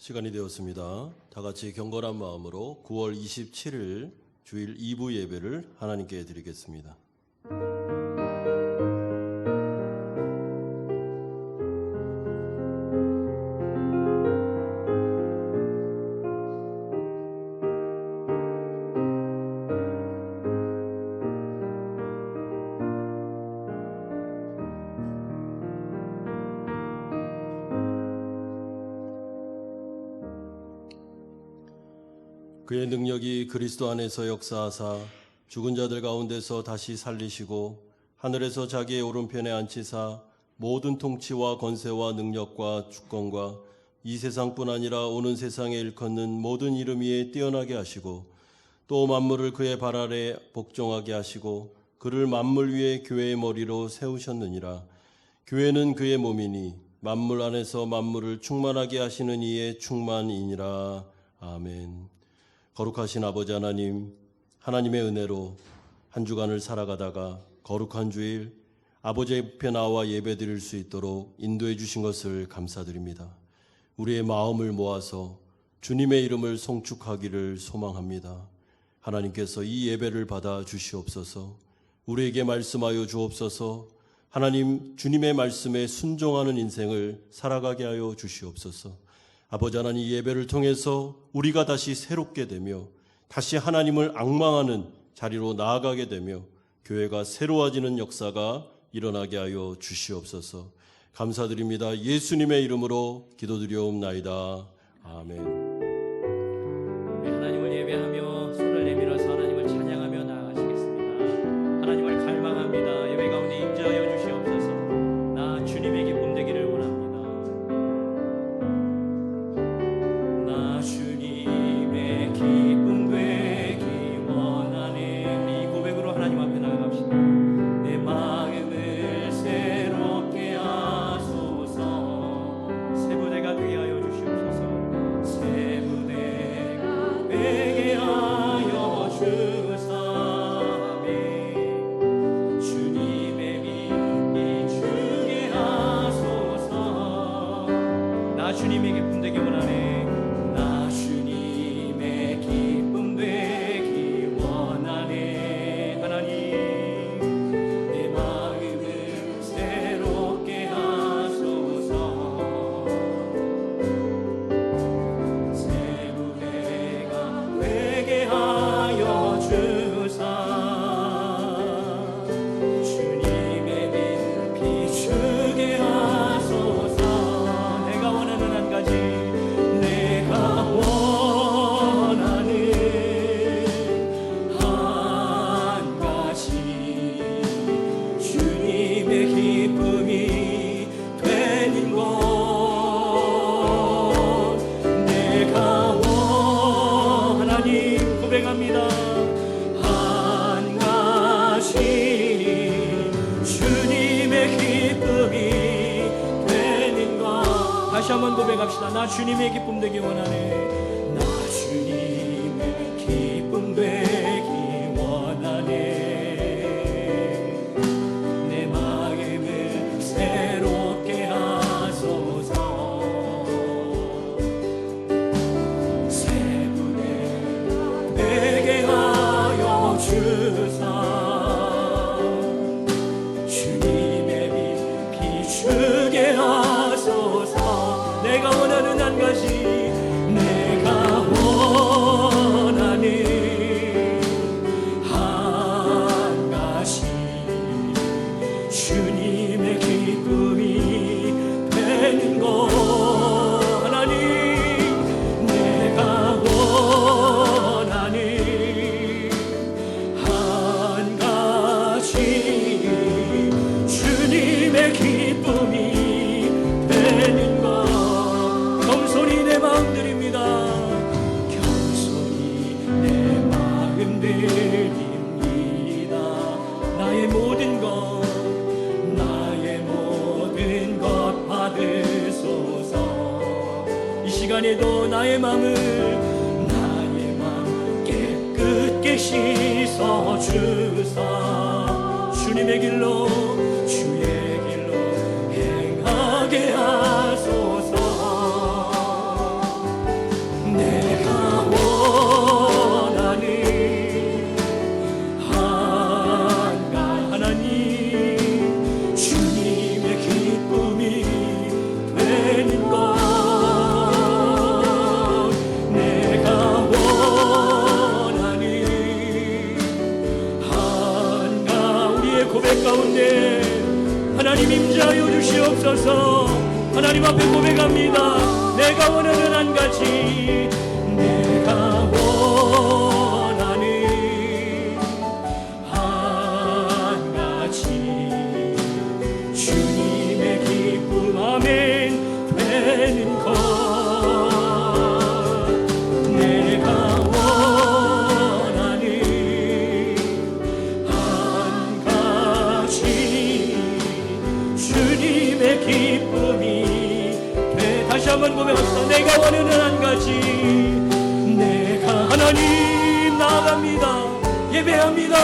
시간이 되었습니다. 다 같이 경건한 마음으로 9월 27일 주일 2부 예배를 하나님께 드리겠습니다. 그의 능력이 그리스도 안에서 역사하사 죽은 자들 가운데서 다시 살리시고 하늘에서 자기의 오른편에 앉히사 모든 통치와 권세와 능력과 주권과 이 세상뿐 아니라 오는 세상에 일컫는 모든 이름 위에 뛰어나게 하시고 또 만물을 그의 발 아래 복종하게 하시고 그를 만물 위에 교회의 머리로 세우셨느니라. 교회는 그의 몸이니 만물 안에서 만물을 충만하게 하시는 이의 충만이니라. 아멘. 거룩하신 아버지 하나님, 하나님의 은혜로 한 주간을 살아가다가 거룩한 주일 아버지 앞에 나와 예배드릴 수 있도록 인도해 주신 것을 감사드립니다. 우리의 마음을 모아서 주님의 이름을 송축하기를 소망합니다. 하나님께서 이 예배를 받아 주시옵소서. 우리에게 말씀하여 주옵소서. 하나님, 주님의 말씀에 순종하는 인생을 살아가게 하여 주시옵소서. 아버지 하나님, 이 예배를 통해서 우리가 다시 새롭게 되며 다시 하나님을 앙망하는 자리로 나아가게 되며 교회가 새로워지는 역사가 일어나게 하여 주시옵소서. 감사드립니다. 예수님의 이름으로 기도드리옵나이다. 아멘. 하나님을 예배하며 손을 내밀어서 하나님을 찬양하며 나아가시겠습니다. 하나님을 갈망합니다. 예배 가운데 임재하여 주시옵소서. 나 주님의 기쁨 되기를 원합니다. 나 주님의 기쁨 되기 원하네. 우리 이 고백으로 하나님 앞에 나아갑시다. 내 마음을 새롭게 하소서. 새 부대가 되게 하여 주시옵소서. 새 부대가 되게 하여 주사매. 주님의 빛 비추게 하소서. 나 주님의 기쁨 되기 원하네. 나 주님의 기쁨 되기 원하네. 하나님, 내 마음을 새롭게 하소서. 새 부대가 되게 하여 주사. 주님의 빛 비추게 하소서. 내가 원하는 한 가지, 내가 원하는 한 가지, 주님의 기쁨이 되는 것. 내가 하나님 고백합니다. 한 가지, 주님의 기쁨이 되는 것. 다시 한번 고백합시다. 나 주님의 기쁨 되기 원하네. 나 주님의 기쁨 되기 원하네. 내 마음을 새롭게 하소서. 새 부대가 되게 하여 주사. 주님의 빛 비추게 하소서. 내가 원하는 한 가지, 내가 원하는 한 가지, 주님의 기쁨이 되는 것. 하나님, 내가 원하는 한 가지, 주님의 기쁨이 되는 것. 겸손히 내 마음 드립니다. 겸손히 내 마음 드립니다. 나의 모든 것, 나의 모든 것 받으소서. 이 시간에도 나의 마음 깨끗게 씻어 주사. 주님의 길로, 주의 길로 행하게 하소서. 주시옵소서. 하나님 앞에 고백합니다. 내가 원하는 한 가지, 내가 원하는 한 가지, 주님의 기쁨 아멘 되는 것. 내가 원하는 한 가지, 주님의 기쁨이 돼. 다시 한번 고백합시다. 내가 원하는 한 가지, 내가 하나님 나아갑니다. 예배합니다.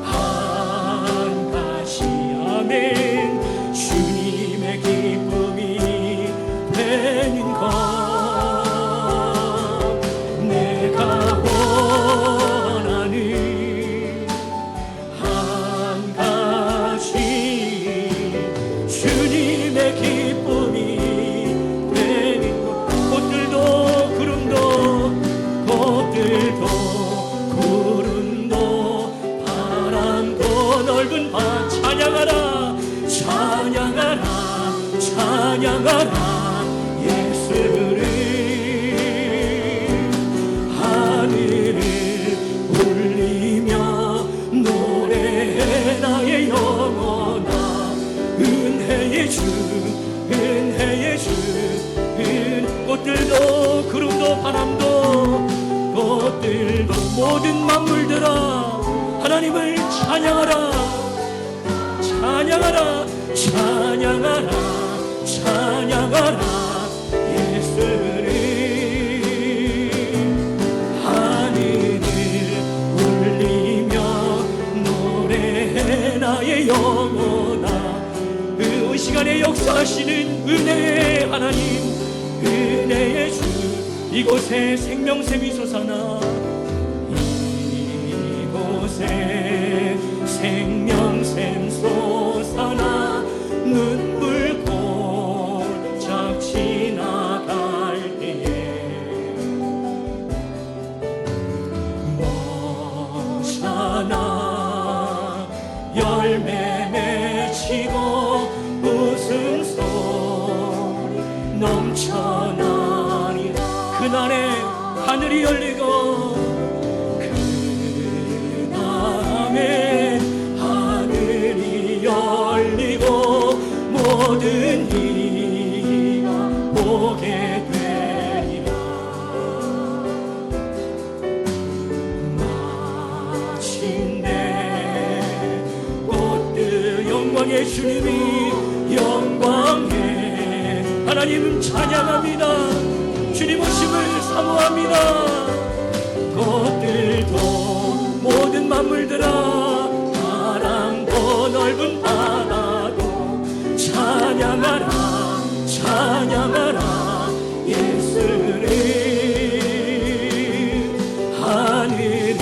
한 가지 아멘, 주님의 기쁨이 되는 것. 내가 원하는 한 가지, 주님의 기쁨이 되는 것. 꽃들도 구름도 바람도 넓은 밭 찬양하라 찬양하라 찬양하라 예수를. 하늘을 울리며 노래해 나의 영혼아. 은혜의 주 꽃들도 구름도 바람도 꽃들도 모든 만물들아 하나님을 찬양하라 찬양하라 찬양하라 찬양하라 예수를. 하늘을 울리며 노래해 나의 영혼아. 그 시간에 역사하시는 은혜의 하나님, 은혜의 주, 이곳에 생명샘이 솟아나. 이곳에 생명샘 솟아나. 눈물 골짝 지나갈 때에 머잖아. 열매 맺히고 웃음소리 넘쳐나니. 그날에 하늘이 열리고 그날에 하늘이 열리고 모든 이가 보게 되리라. 마침내 꽃들 영광의 주님이 영광의 하나님 찬양합니다. 주님 오심을 사모합니다. 꽃들도 모든 만물들아 바람도 넓은 바다도 찬양하라 찬양하라 예수를. 하늘을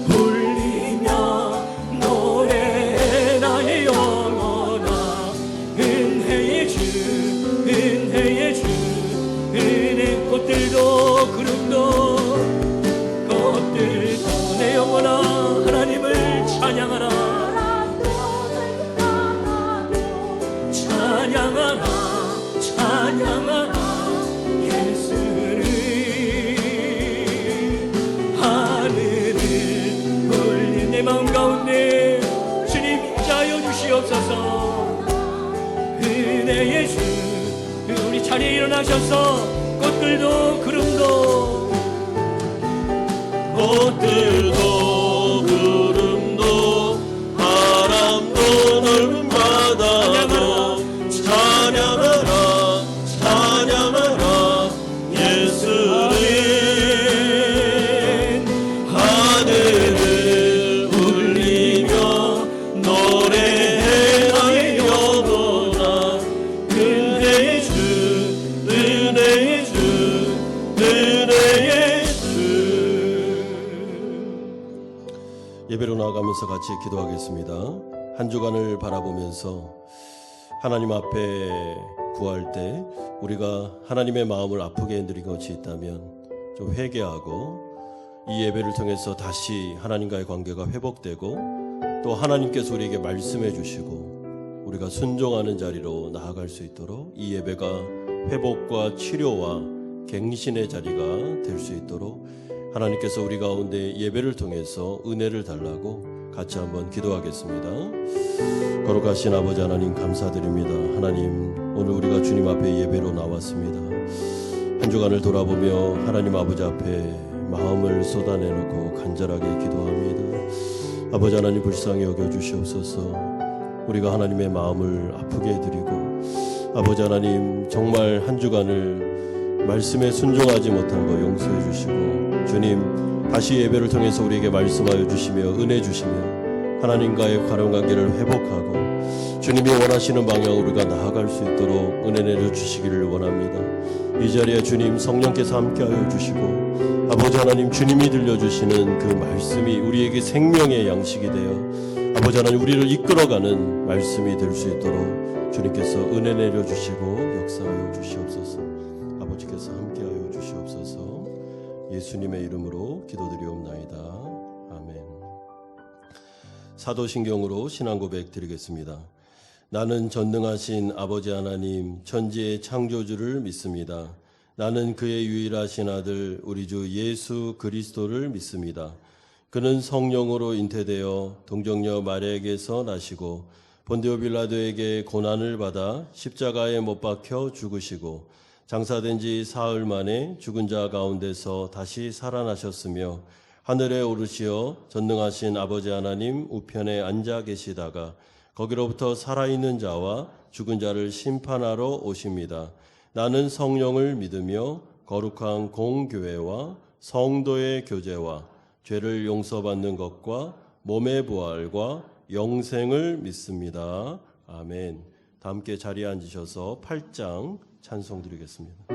울리며 노래해 나의 영혼아. 은혜의 주 은혜. 꽃들도 구름도 꽃들도 내 영혼아 하나님을 찬양하라 찬양하라 찬양하라 예수를. 하늘을 울린 내 마음 가운데 주님 임자여 주시옵소서. 은혜의 주 우리 자리에 일어나셔서 꽃들도 구름도 바람도 넓은 바다도 찬양하라 찬양하라 예수를. 하늘을 울리며 노래해 나의 영혼아. 은혜의 주 은혜의 주 은혜의 주. 예배로 나아가면서 같이 기도하겠습니다. 한 주간을 바라보면서 하나님 앞에 구할 때 우리가 하나님의 마음을 아프게 해드린 것이 있다면 좀 회개하고 이 예배를 통해서 다시 하나님과의 관계가 회복되고 또 하나님께서 우리에게 말씀해 주시고 우리가 순종하는 자리로 나아갈 수 있도록 이 예배가 회복과 치료와 갱신의 자리가 될 수 있도록 하나님께서 우리 가운데 예배를 통해서 은혜를 달라고 같이 한번 기도하겠습니다. 거룩하신 아버지 하나님 감사드립니다. 하나님 오늘 우리가 주님 앞에 예배로 나왔습니다. 한 주간을 돌아보며 하나님 아버지 앞에 마음을 쏟아내놓고 간절하게 기도합니다. 아버지 하나님 불쌍히 여겨주시옵소서. 우리가 하나님의 마음을 아프게 해드리고 아버지 하나님 정말 한 주간을 말씀에 순종하지 못한 거 용서해 주시고 주님 다시 예배를 통해서 우리에게 말씀하여 주시며 은혜 주시며 하나님과의 가령 관계를 회복하고 주님이 원하시는 방향으로 우리가 나아갈 수 있도록 은혜 내려 주시기를 원합니다. 이 자리에 주님 성령께서 함께하여 주시고 아버지 하나님 주님이 들려주시는 그 말씀이 우리에게 생명의 양식이 되어 아버지 하나님 우리를 이끌어가는 말씀이 될 수 있도록 주님께서 은혜 내려 주시고 역사하여 주시옵소서. 아버지께서 함께하여 주시옵소서. 예수님의 이름으로 기도드리옵나이다. 아멘. 사도신경으로 신앙 고백 드리겠습니다. 나는 전능하신 아버지 하나님 천지의 창조주를 믿습니다. 나는 그의 유일하신 아들 우리 주 예수 그리스도를 믿습니다. 그는 성령으로 잉태되어 동정녀 마리아에게서 나시고 본디오 빌라도에게 고난을 받아 십자가에 못 박혀 죽으시고 장사된 지 사흘 만에 죽은 자 가운데서 다시 살아나셨으며 하늘에 오르시어 전능하신 아버지 하나님 우편에 앉아 계시다가 거기로부터 살아있는 자와 죽은 자를 심판하러 오십니다. 나는 성령을 믿으며 거룩한 공교회와 성도의 교제와 죄를 용서받는 것과 몸의 부활과 영생을 믿습니다. 아멘. 다 함께 자리에 앉으셔서 8장 찬송 드리겠습니다.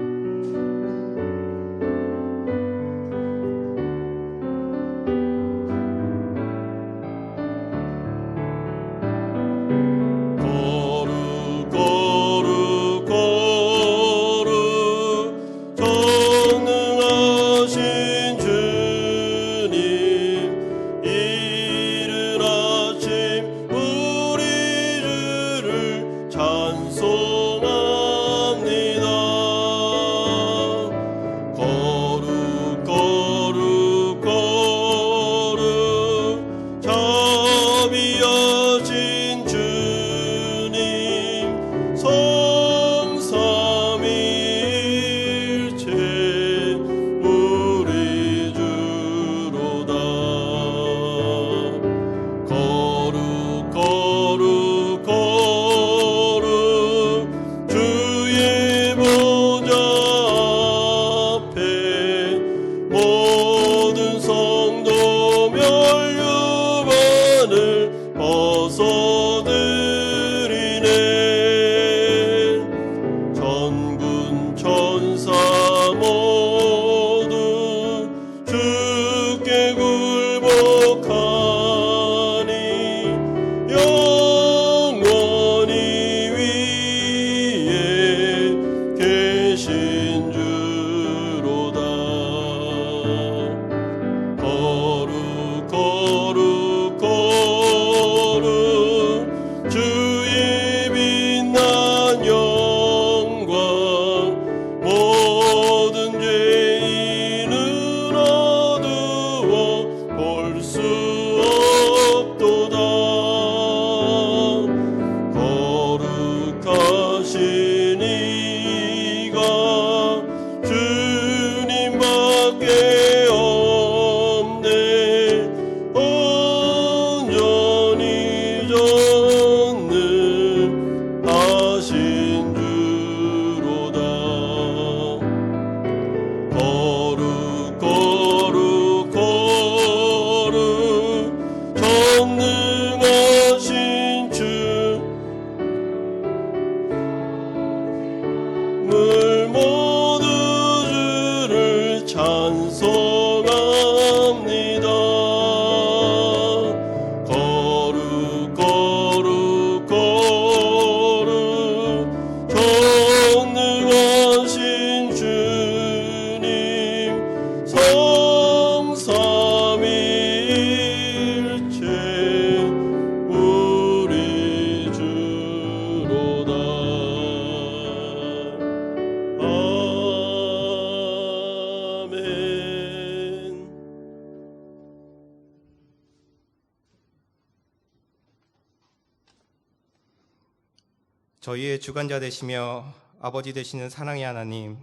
저희의 주관자 되시며 아버지 되시는 사랑의 하나님,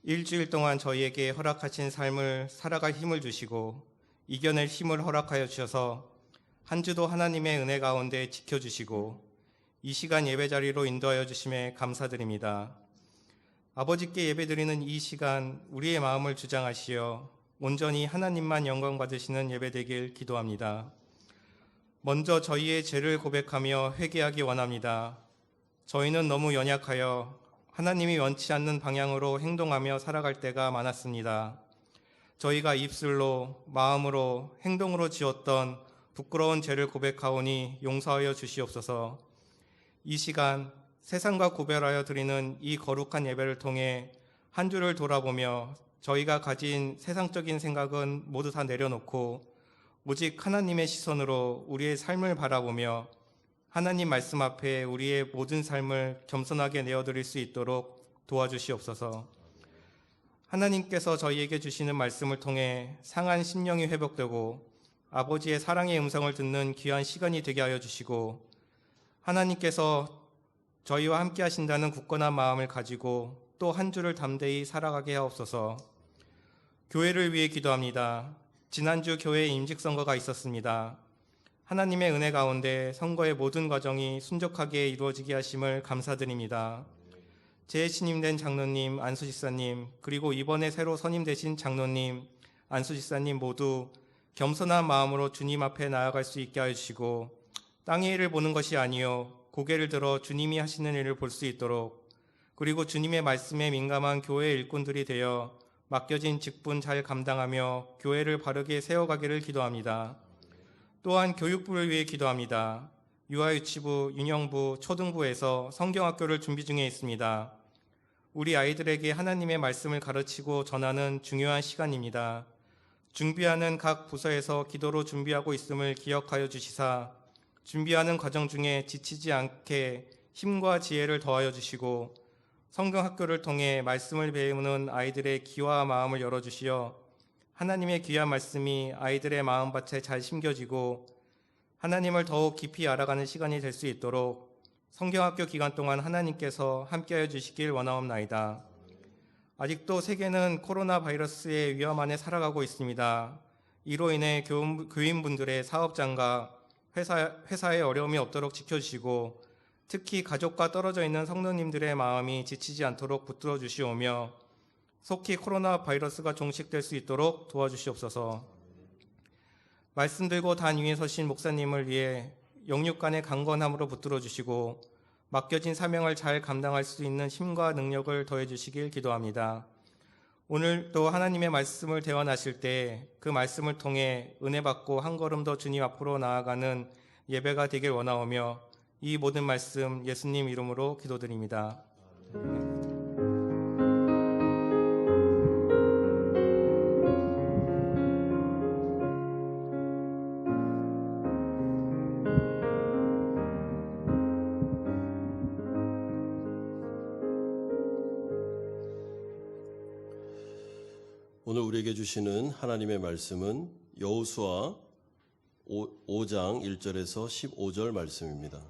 일주일 동안 저희에게 허락하신 삶을 살아갈 힘을 주시고 이겨낼 힘을 허락하여 주셔서 한 주도 하나님의 은혜 가운데 지켜주시고 이 시간 예배 자리로 인도하여 주심에 감사드립니다. 아버지께 예배드리는 이 시간 우리의 마음을 주장하시어 온전히 하나님만 영광 받으시는 예배 되길 기도합니다. 먼저 저희의 죄를 고백하며 회개하기 원합니다. 저희는 너무 연약하여 하나님이 원치 않는 방향으로 행동하며 살아갈 때가 많았습니다. 저희가 입술로, 마음으로, 행동으로 지었던 부끄러운 죄를 고백하오니 용서하여 주시옵소서. 이 시간 세상과 구별하여 드리는 이 거룩한 예배를 통해 한 주를 돌아보며 저희가 가진 세상적인 생각은 모두 다 내려놓고 오직 하나님의 시선으로 우리의 삶을 바라보며 하나님 말씀 앞에 우리의 모든 삶을 겸손하게 내어드릴 수 있도록 도와주시옵소서. 하나님께서 저희에게 주시는 말씀을 통해 상한 심령이 회복되고 아버지의 사랑의 음성을 듣는 귀한 시간이 되게 하여 주시고 하나님께서 저희와 함께 하신다는 굳건한 마음을 가지고 또 한 주를 담대히 살아가게 하옵소서. 교회를 위해 기도합니다. 지난주 교회 임직선거가 있었습니다. 하나님의 은혜 가운데 선거의 모든 과정이 순적하게 이루어지게 하심을 감사드립니다. 재신임된 장로님, 안수집사님, 그리고 이번에 새로 선임되신 장로님, 안수집사님 모두 겸손한 마음으로 주님 앞에 나아갈 수 있게 하여 주시고 땅의 일을 보는 것이 아니요 고개를 들어 주님이 하시는 일을 볼 수 있도록, 그리고 주님의 말씀에 민감한 교회 일꾼들이 되어 맡겨진 직분 잘 감당하며 교회를 바르게 세워가기를 기도합니다. 또한 교육부를 위해 기도합니다. 유아유치부, 유년부, 초등부에서 성경학교를 준비 중에 있습니다. 우리 아이들에게 하나님의 말씀을 가르치고 전하는 중요한 시간입니다. 준비하는 각 부서에서 기도로 준비하고 있음을 기억하여 주시사 준비하는 과정 중에 지치지 않게 힘과 지혜를 더하여 주시고 성경학교를 통해 말씀을 배우는 아이들의 귀와 마음을 열어주시어 하나님의 귀한 말씀이 아이들의 마음밭에 잘 심겨지고 하나님을 더욱 깊이 알아가는 시간이 될 수 있도록 성경학교 기간 동안 하나님께서 함께하여 주시길 원하옵나이다. 아직도 세계는 코로나 바이러스의 위험 안에 살아가고 있습니다. 이로 인해 교인분들의 사업장과 회사에 어려움이 없도록 지켜주시고 특히 가족과 떨어져 있는 성도님들의 마음이 지치지 않도록 붙들어 주시오며 속히 코로나 바이러스가 종식될 수 있도록 도와주시옵소서. 말씀 들고 단 위에 서신 목사님을 위해 영육간의 강건함으로 붙들어 주시고 맡겨진 사명을 잘 감당할 수 있는 힘과 능력을 더해 주시길 기도합니다. 오늘도 하나님의 말씀을 대원하실 때 그 말씀을 통해 은혜 받고 한 걸음 더 주님 앞으로 나아가는 예배가 되길 원하오며 이 모든 말씀 예수님 이름으로 기도드립니다. 오늘 우리에게 주시는 하나님의 말씀은 여호수아 5장 1절에서 15절 말씀입니다.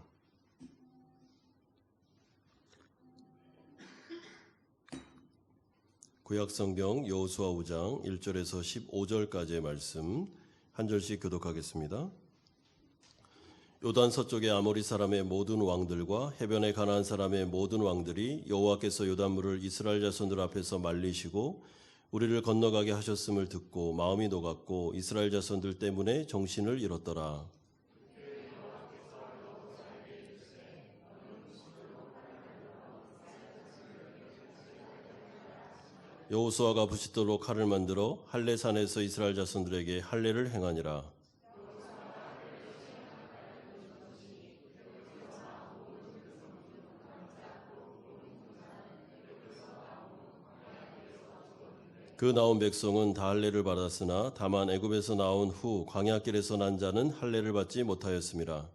구약성경 여호수아 5장 1절에서 15절까지의 말씀 한 절씩 교독하겠습니다. 요단 서쪽의 아모리 사람의 모든 왕들과 해변의 가나안 사람의 모든 왕들이 여호와께서 요단물을 이스라엘 자손들 앞에서 말리시고 우리를 건너가게 하셨음을 듣고 마음이 녹았고 이스라엘 자손들 때문에 정신을 잃었더라. 여호수아가 부싯돌로 칼을 만들어 할례산에서 이스라엘 자손들에게 할례를 행하니라. 그 나온 백성은 다 할례를 받았으나 다만 애굽에서 나온 후 광야길에서 난 자는 할례를 받지 못하였음이라.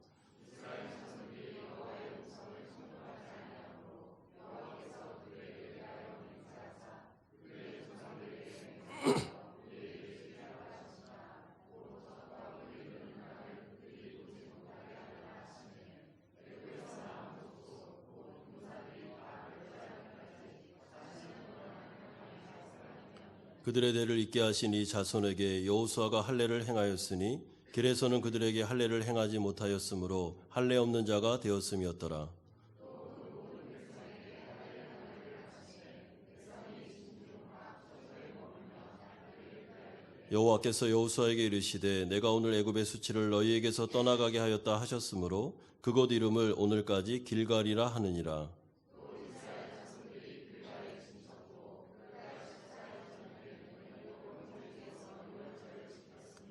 그들의 대를 잇게 하신 이 자손에게 여호수아가 할례를 행하였으니 길에서는 그들에게 할례를 행하지 못하였으므로 할례 없는 자가 되었음이었더라. 여호와께서 여호수아에게 이르시되 내가 오늘 애굽의 수치를 너희에게서 떠나가게 하였다 하셨으므로 그곳 이름을 오늘까지 길갈이라 하느니라.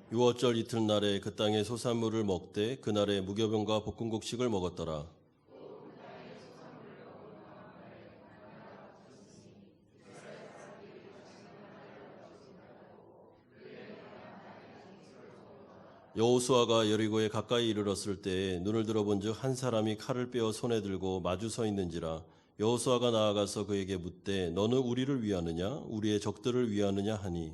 유월절 이튿날에 그 땅의 소산물을 먹되 그날에 무교병과 볶음국식을 먹었더라. 여호수아가 여리고에 가까이 이르렀을 때에 눈을 들어본즉 한 사람이 칼을 빼어 손에 들고 마주 서 있는지라. 여호수아가 나아가서 그에게 묻되 너는 우리를 위하느냐 우리의 적들을 위하느냐 하니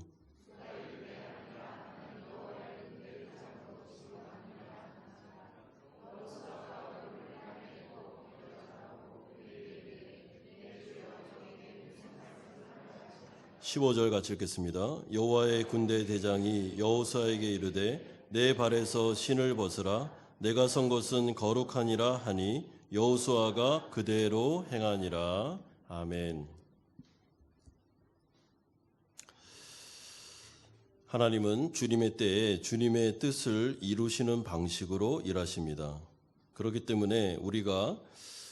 (15절) 같이 읽겠습니다. 여호와의 군대 대장이 여호수아에게 이르되 내 발에서 신을 벗으라 내가 선 곳은 거룩하니라 하니 여호수아가 그대로 행하니라. 아멘. 하나님은 주님의 때에 주님의 뜻을 이루시는 방식으로 일하십니다. 그렇기 때문에 우리가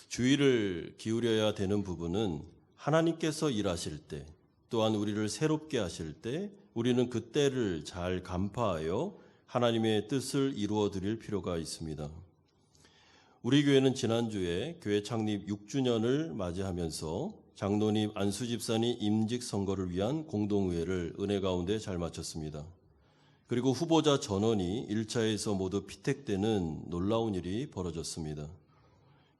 주의를 기울여야 되는 부분은 하나님께서 일하실 때 또한 우리를 새롭게 하실 때 우리는 그 때를 잘 간파하여 하나님의 뜻을 이루어 드릴 필요가 있습니다. 우리 교회는 지난주에 교회 창립 6주년을 맞이하면서 장로님 안수 집사님 임직 선거를 위한 공동의회를 은혜 가운데 잘 마쳤습니다. 그리고 후보자 전원이 1차에서 모두 피택되는 놀라운 일이 벌어졌습니다.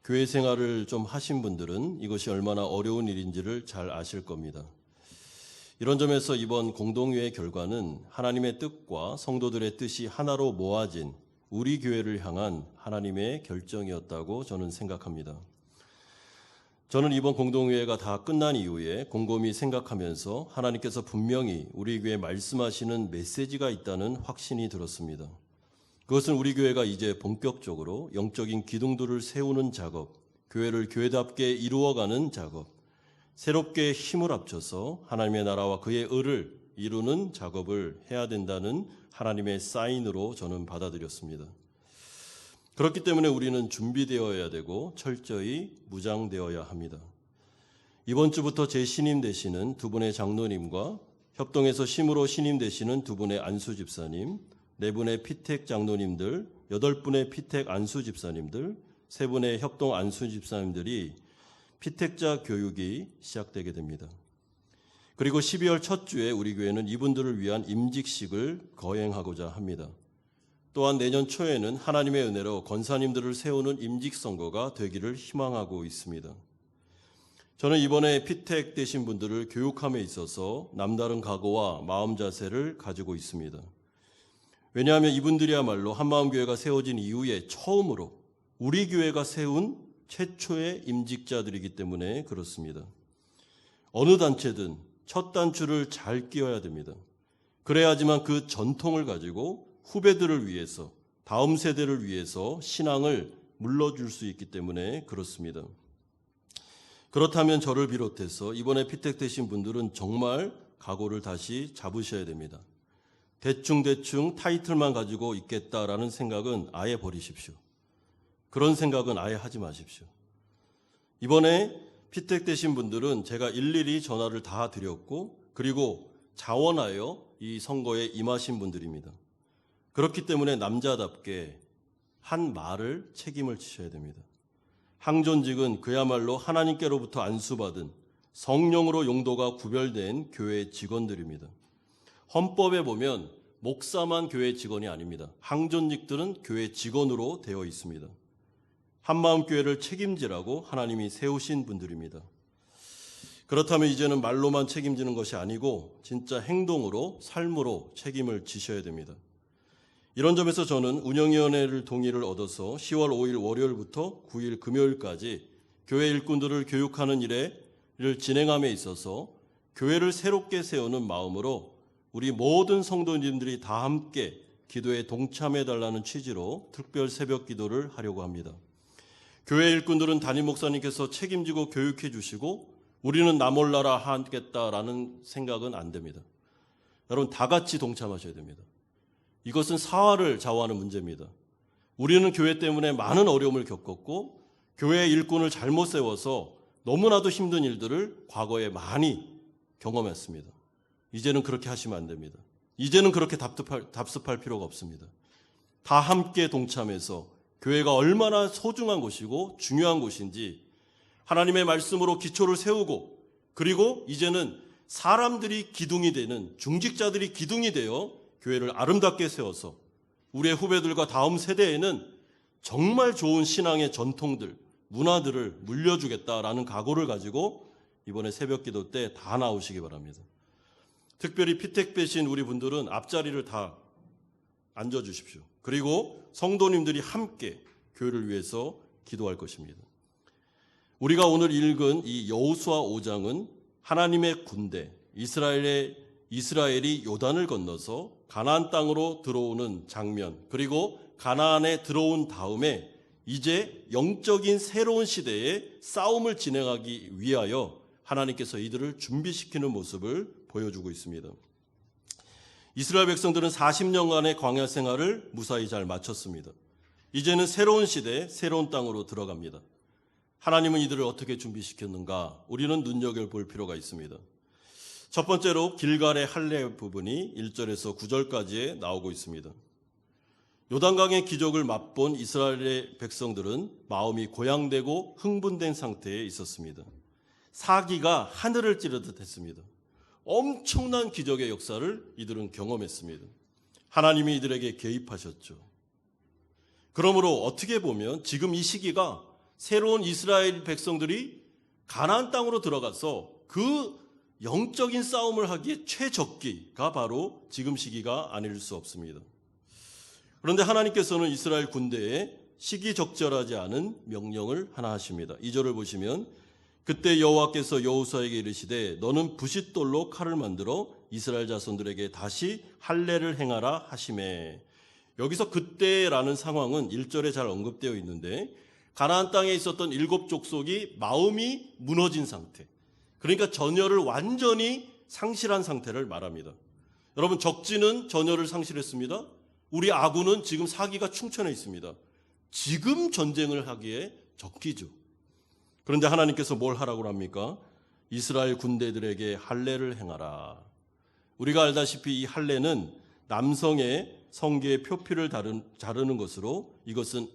교회 생활을 좀 하신 분들은 이것이 얼마나 어려운 일인지를 잘 아실 겁니다. 이런 점에서 이번 공동회의 결과는 하나님의 뜻과 성도들의 뜻이 하나로 모아진 우리 교회를 향한 하나님의 결정이었다고 저는 생각합니다. 저는 이번 공동회의가 다 끝난 이후에 곰곰이 생각하면서 하나님께서 분명히 우리 교회에 말씀하시는 메시지가 있다는 확신이 들었습니다. 그것은 우리 교회가 이제 본격적으로 영적인 기둥들을 세우는 작업, 교회를 교회답게 이루어가는 작업, 새롭게 힘을 합쳐서 하나님의 나라와 그의 의를 이루는 작업을 해야 된다는 하나님의 사인으로 저는 받아들였습니다. 그렇기 때문에 우리는 준비되어야 되고 철저히 무장되어야 합니다. 이번 주부터 재신임 되시는 두 분의 장로님과 협동에서 심으로 신임 되시는 두 분의 안수 집사님, 네 분의 피택 장로님들, 8분의 피택 안수 집사님들, 3분의 협동 안수 집사님들이 피택자 교육이 시작되게 됩니다. 그리고 12월 첫 주에 우리 교회는 이분들을 위한 임직식을 거행하고자 합니다. 또한 내년 초에는 하나님의 은혜로 권사님들을 세우는 임직 선거가 되기를 희망하고 있습니다. 저는 이번에 피택 되신 분들을 교육함에 있어서 남다른 각오와 마음 자세를 가지고 있습니다. 왜냐하면 이분들이야말로 한마음교회가 세워진 이후에 처음으로 우리 교회가 세운 최초의 임직자들이기 때문에 그렇습니다. 어느 단체든 첫 단추를 잘 끼워야 됩니다. 그래야지만 그 전통을 가지고 후배들을 위해서, 다음 세대를 위해서 신앙을 물러줄 수 있기 때문에 그렇습니다. 그렇다면 저를 비롯해서 이번에 피택되신 분들은 정말 각오를 다시 잡으셔야 됩니다. 대충 타이틀만 가지고 있겠다라는 생각은 아예 버리십시오. 그런 생각은 아예 하지 마십시오. 이번에 피택되신 분들은 제가 일일이 전화를 다 드렸고 그리고 자원하여 이 선거에 임하신 분들입니다. 그렇기 때문에 남자답게 한 말을 책임을 지셔야 됩니다. 항존직은 그야말로 하나님께로부터 안수받은 성령으로 용도가 구별된 교회 직원들입니다. 헌법에 보면 목사만 교회 직원이 아닙니다. 항존직들은 교회 직원으로 되어 있습니다. 한마음교회를 책임지라고 하나님이 세우신 분들입니다. 그렇다면 이제는 말로만 책임지는 것이 아니고 진짜 행동으로, 삶으로 책임을 지셔야 됩니다. 이런 점에서 저는 운영위원회를 동의를 얻어서 10월 5일 월요일부터 9일 금요일까지 교회 일꾼들을 교육하는 일을 진행함에 있어서 교회를 새롭게 세우는 마음으로 우리 모든 성도님들이 다 함께 기도에 동참해 달라는 취지로 특별 새벽 기도를 하려고 합니다. 교회 일꾼들은 담임 목사님께서 책임지고 교육해 주시고 우리는 나 몰라라 하겠다라는 생각은 안 됩니다. 여러분 다 같이 동참하셔야 됩니다. 이것은 사활을 좌우하는 문제입니다. 우리는 교회 때문에 많은 어려움을 겪었고 교회 일꾼을 잘못 세워서 너무나도 힘든 일들을 과거에 많이 경험했습니다. 이제는 그렇게 하시면 안 됩니다. 이제는 그렇게 답습할 필요가 없습니다. 다 함께 동참해서 교회가 얼마나 소중한 곳이고 중요한 곳인지 하나님의 말씀으로 기초를 세우고 그리고 이제는 사람들이 기둥이 되는 중직자들이 기둥이 되어 교회를 아름답게 세워서 우리의 후배들과 다음 세대에는 정말 좋은 신앙의 전통들, 문화들을 물려주겠다라는 각오를 가지고 이번에 새벽기도 때 다 나오시기 바랍니다. 특별히 피택배신 우리 분들은 앞자리를 다 앉아주십시오. 그리고 성도님들이 함께 교회를 위해서 기도할 것입니다. 우리가 오늘 읽은 이 여호수아 5장은 하나님의 군대, 이스라엘이 요단을 건너서 가나안 땅으로 들어오는 장면, 그리고 가나안에 들어온 다음에 이제 영적인 새로운 시대에 싸움을 진행하기 위하여 하나님께서 이들을 준비시키는 모습을 보여주고 있습니다. 이스라엘 백성들은 40년간의 광야 생활을 무사히 잘 마쳤습니다. 이제는 새로운 시대, 새로운 땅으로 들어갑니다. 하나님은 이들을 어떻게 준비시켰는가? 우리는 눈여겨볼 필요가 있습니다. 첫 번째로 길갈의 할례 부분이 1절에서 9절까지에 나오고 있습니다. 요단강의 기적을 맛본 이스라엘의 백성들은 마음이 고양되고 흥분된 상태에 있었습니다. 사기가 하늘을 찌르듯 했습니다. 엄청난 기적의 역사를 이들은 경험했습니다. 하나님이 이들에게 개입하셨죠. 그러므로 어떻게 보면 지금 이 시기가 새로운 이스라엘 백성들이 가나안 땅으로 들어가서 그 영적인 싸움을 하기에 최적기가 바로 지금 시기가 아닐 수 없습니다. 그런데 하나님께서는 이스라엘 군대에 시기적절하지 않은 명령을 하나 하십니다. 2절을 보시면 그때 여호와께서 여호수아에게 이르시되 너는 부싯돌로 칼을 만들어 이스라엘 자손들에게 다시 할례를 행하라 하시매. 여기서 그때라는 상황은 1절에 잘 언급되어 있는데 가나안 땅에 있었던 7 족속이 마음이 무너진 상태, 그러니까 전열을 완전히 상실한 상태를 말합니다. 여러분 적진은 전열을 상실했습니다. 우리 아군은 지금 사기가 충천해 있습니다. 지금 전쟁을 하기에 적기죠. 그런데 하나님께서 뭘 하라고 합니까? 이스라엘 군대들에게 할례를 행하라. 우리가 알다시피 이 할례는 남성의 성기의 표피를 자르는 것으로 이것은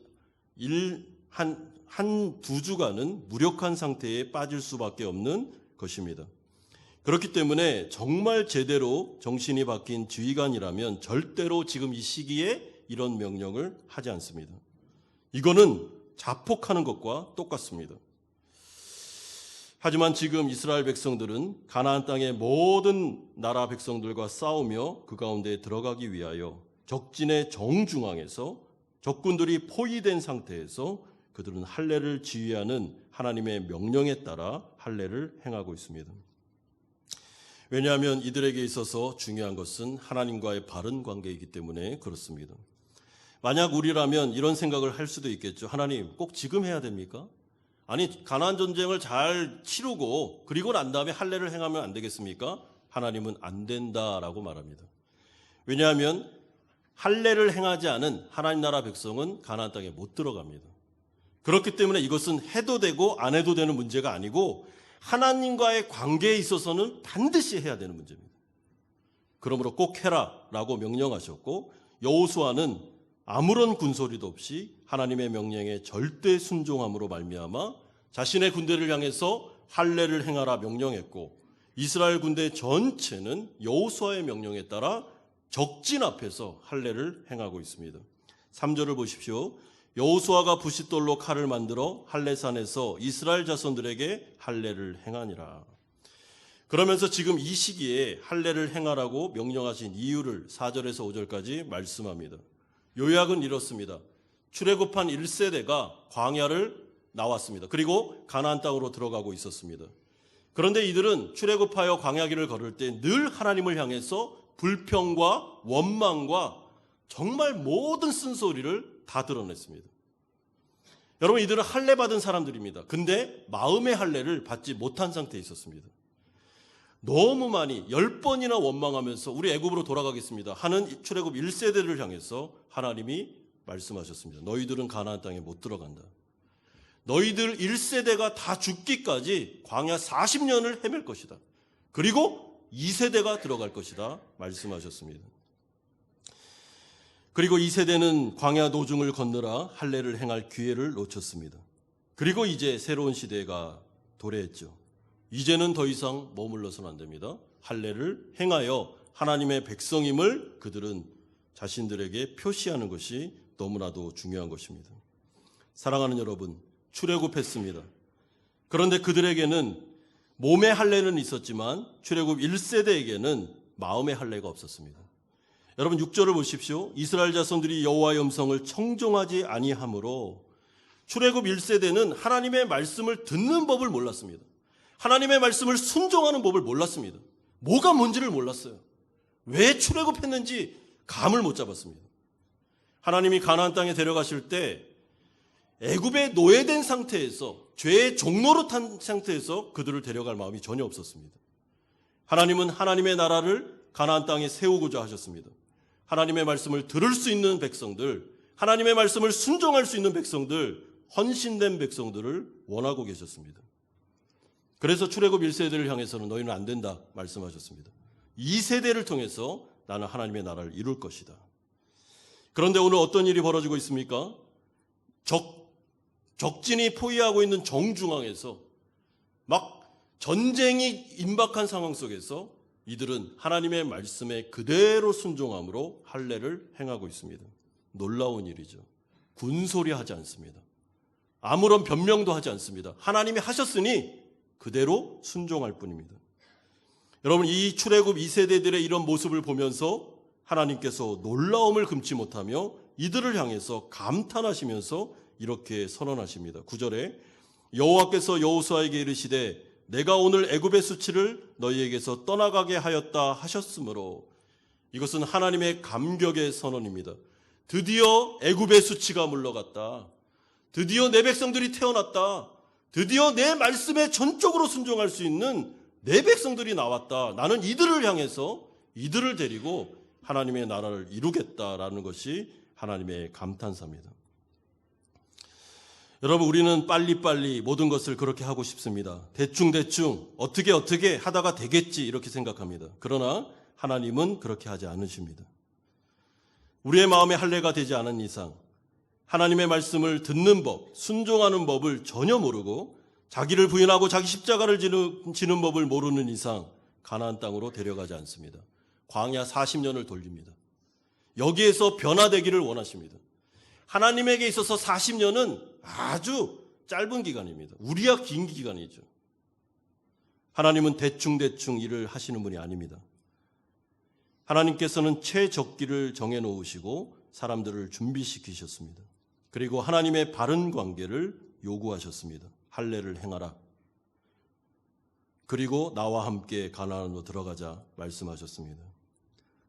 한 2주간은 무력한 상태에 빠질 수밖에 없는 것입니다. 그렇기 때문에 정말 제대로 정신이 바뀐 지휘관이라면 절대로 지금 이 시기에 이런 명령을 하지 않습니다. 이거는 자폭하는 것과 똑같습니다. 하지만 지금 이스라엘 백성들은 가나안 땅의 모든 나라 백성들과 싸우며 그 가운데 들어가기 위하여 적진의 정중앙에서 적군들이 포위된 상태에서 그들은 할례를 지휘하는 하나님의 명령에 따라 할례를 행하고 있습니다. 왜냐하면 이들에게 있어서 중요한 것은 하나님과의 바른 관계이기 때문에 그렇습니다. 만약 우리라면 이런 생각을 할 수도 있겠죠. 하나님 꼭 지금 해야 됩니까? 아니 가나안 전쟁을 잘 치르고 그리고 난 다음에 할례를 행하면 안 되겠습니까? 하나님은 안 된다라고 말합니다. 왜냐하면 할례를 행하지 않은 하나님 나라 백성은 가나안 땅에 못 들어갑니다. 그렇기 때문에 이것은 해도 되고 안 해도 되는 문제가 아니고 하나님과의 관계에 있어서는 반드시 해야 되는 문제입니다. 그러므로 꼭 해라라고 명령하셨고 여호수아는 아무런 군소리도 없이 하나님의 명령에 절대 순종함으로 말미암아 자신의 군대를 향해서 할례를 행하라 명령했고 이스라엘 군대 전체는 여호수아의 명령에 따라 적진 앞에서 할례를 행하고 있습니다. 3절을 보십시오. 여호수아가 부싯돌로 칼을 만들어 할례산에서 이스라엘 자손들에게 할례를 행하니라. 그러면서 지금 이 시기에 할례를 행하라고 명령하신 이유를 4절에서 5절까지 말씀합니다. 요약은 이렇습니다. 출애굽한 1세대가 광야를 나왔습니다. 그리고 가나안 땅으로 들어가고 있었습니다. 그런데 이들은 출애굽하여 광야길을 걸을 때 늘 하나님을 향해서 불평과 원망과 정말 모든 쓴소리를 다 드러냈습니다. 여러분, 이들은 할례 받은 사람들입니다. 근데 마음의 할례를 받지 못한 상태에 있었습니다. 너무 많이 10번이나 원망하면서 우리 애굽으로 돌아가겠습니다 하는 출애굽 1세대를 향해서 하나님이 말씀하셨습니다. 너희들은 가나안 땅에 못 들어간다. 너희들 1세대가 다 죽기까지 광야 40년을 헤맬 것이다. 그리고 2세대가 들어갈 것이다 말씀하셨습니다. 그리고 2세대는 광야 노중을 건너라 할례를 행할 기회를 놓쳤습니다. 그리고 이제 새로운 시대가 도래했죠. 이제는 더 이상 머물러서는 안 됩니다. 할례를 행하여 하나님의 백성임을 그들은 자신들에게 표시하는 것이 너무나도 중요한 것입니다. 사랑하는 여러분, 출애굽했습니다. 그런데 그들에게는 몸의 할례는 있었지만 출애굽 1세대에게는 마음의 할례가 없었습니다. 여러분 6절을 보십시오. 이스라엘 자손들이 여호와의 음성을 청종하지 아니하므로 출애굽 1세대는 하나님의 말씀을 듣는 법을 몰랐습니다. 하나님의 말씀을 순종하는 법을 몰랐습니다. 뭐가 뭔지를 몰랐어요. 왜 출애굽했는지 감을 못 잡았습니다. 하나님이 가나안 땅에 데려가실 때 애굽에 노예된 상태에서 죄의 종로로 탄 상태에서 그들을 데려갈 마음이 전혀 없었습니다. 하나님은 하나님의 나라를 가나안 땅에 세우고자 하셨습니다. 하나님의 말씀을 들을 수 있는 백성들, 하나님의 말씀을 순종할 수 있는 백성들, 헌신된 백성들을 원하고 계셨습니다. 그래서 출애굽 1세대를 향해서는 너희는 안 된다 말씀하셨습니다. 2세대를 통해서 나는 하나님의 나라를 이룰 것이다. 그런데 오늘 어떤 일이 벌어지고 있습니까? 적진이 포위하고 있는 정중앙에서 막 전쟁이 임박한 상황 속에서 이들은 하나님의 말씀에 그대로 순종함으로 할례를 행하고 있습니다. 놀라운 일이죠. 군소리 하지 않습니다. 아무런 변명도 하지 않습니다. 하나님이 하셨으니 그대로 순종할 뿐입니다. 여러분, 이 출애굽 2세대들의 이런 모습을 보면서 하나님께서 놀라움을 금치 못하며 이들을 향해서 감탄하시면서 이렇게 선언하십니다. 9절에 여호와께서 여호수아에게 이르시되 내가 오늘 애굽의 수치를 너희에게서 떠나가게 하였다 하셨으므로, 이것은 하나님의 감격의 선언입니다. 드디어 애굽의 수치가 물러갔다. 드디어 내 백성들이 태어났다. 드디어 내 말씀에 전적으로 순종할 수 있는 내 백성들이 나왔다. 나는 이들을 향해서 이들을 데리고 하나님의 나라를 이루겠다라는 것이 하나님의 감탄사입니다. 여러분, 우리는 빨리빨리 모든 것을 그렇게 하고 싶습니다. 대충대충 어떻게 하다가 되겠지 이렇게 생각합니다. 그러나 하나님은 그렇게 하지 않으십니다. 우리의 마음에 할례가 되지 않은 이상 하나님의 말씀을 듣는 법, 순종하는 법을 전혀 모르고 자기를 부인하고 자기 십자가를 지는 법을 모르는 이상 가나안 땅으로 데려가지 않습니다. 광야 40년을 돌립니다. 여기에서 변화되기를 원하십니다. 하나님에게 있어서 40년은 아주 짧은 기간입니다. 우리야 긴 기간이죠. 하나님은 대충대충 일을 하시는 분이 아닙니다. 하나님께서는 최적기를 정해놓으시고 사람들을 준비시키셨습니다. 그리고 하나님의 바른 관계를 요구하셨습니다. 할례를 행하라. 그리고 나와 함께 가나안으로 들어가자 말씀하셨습니다.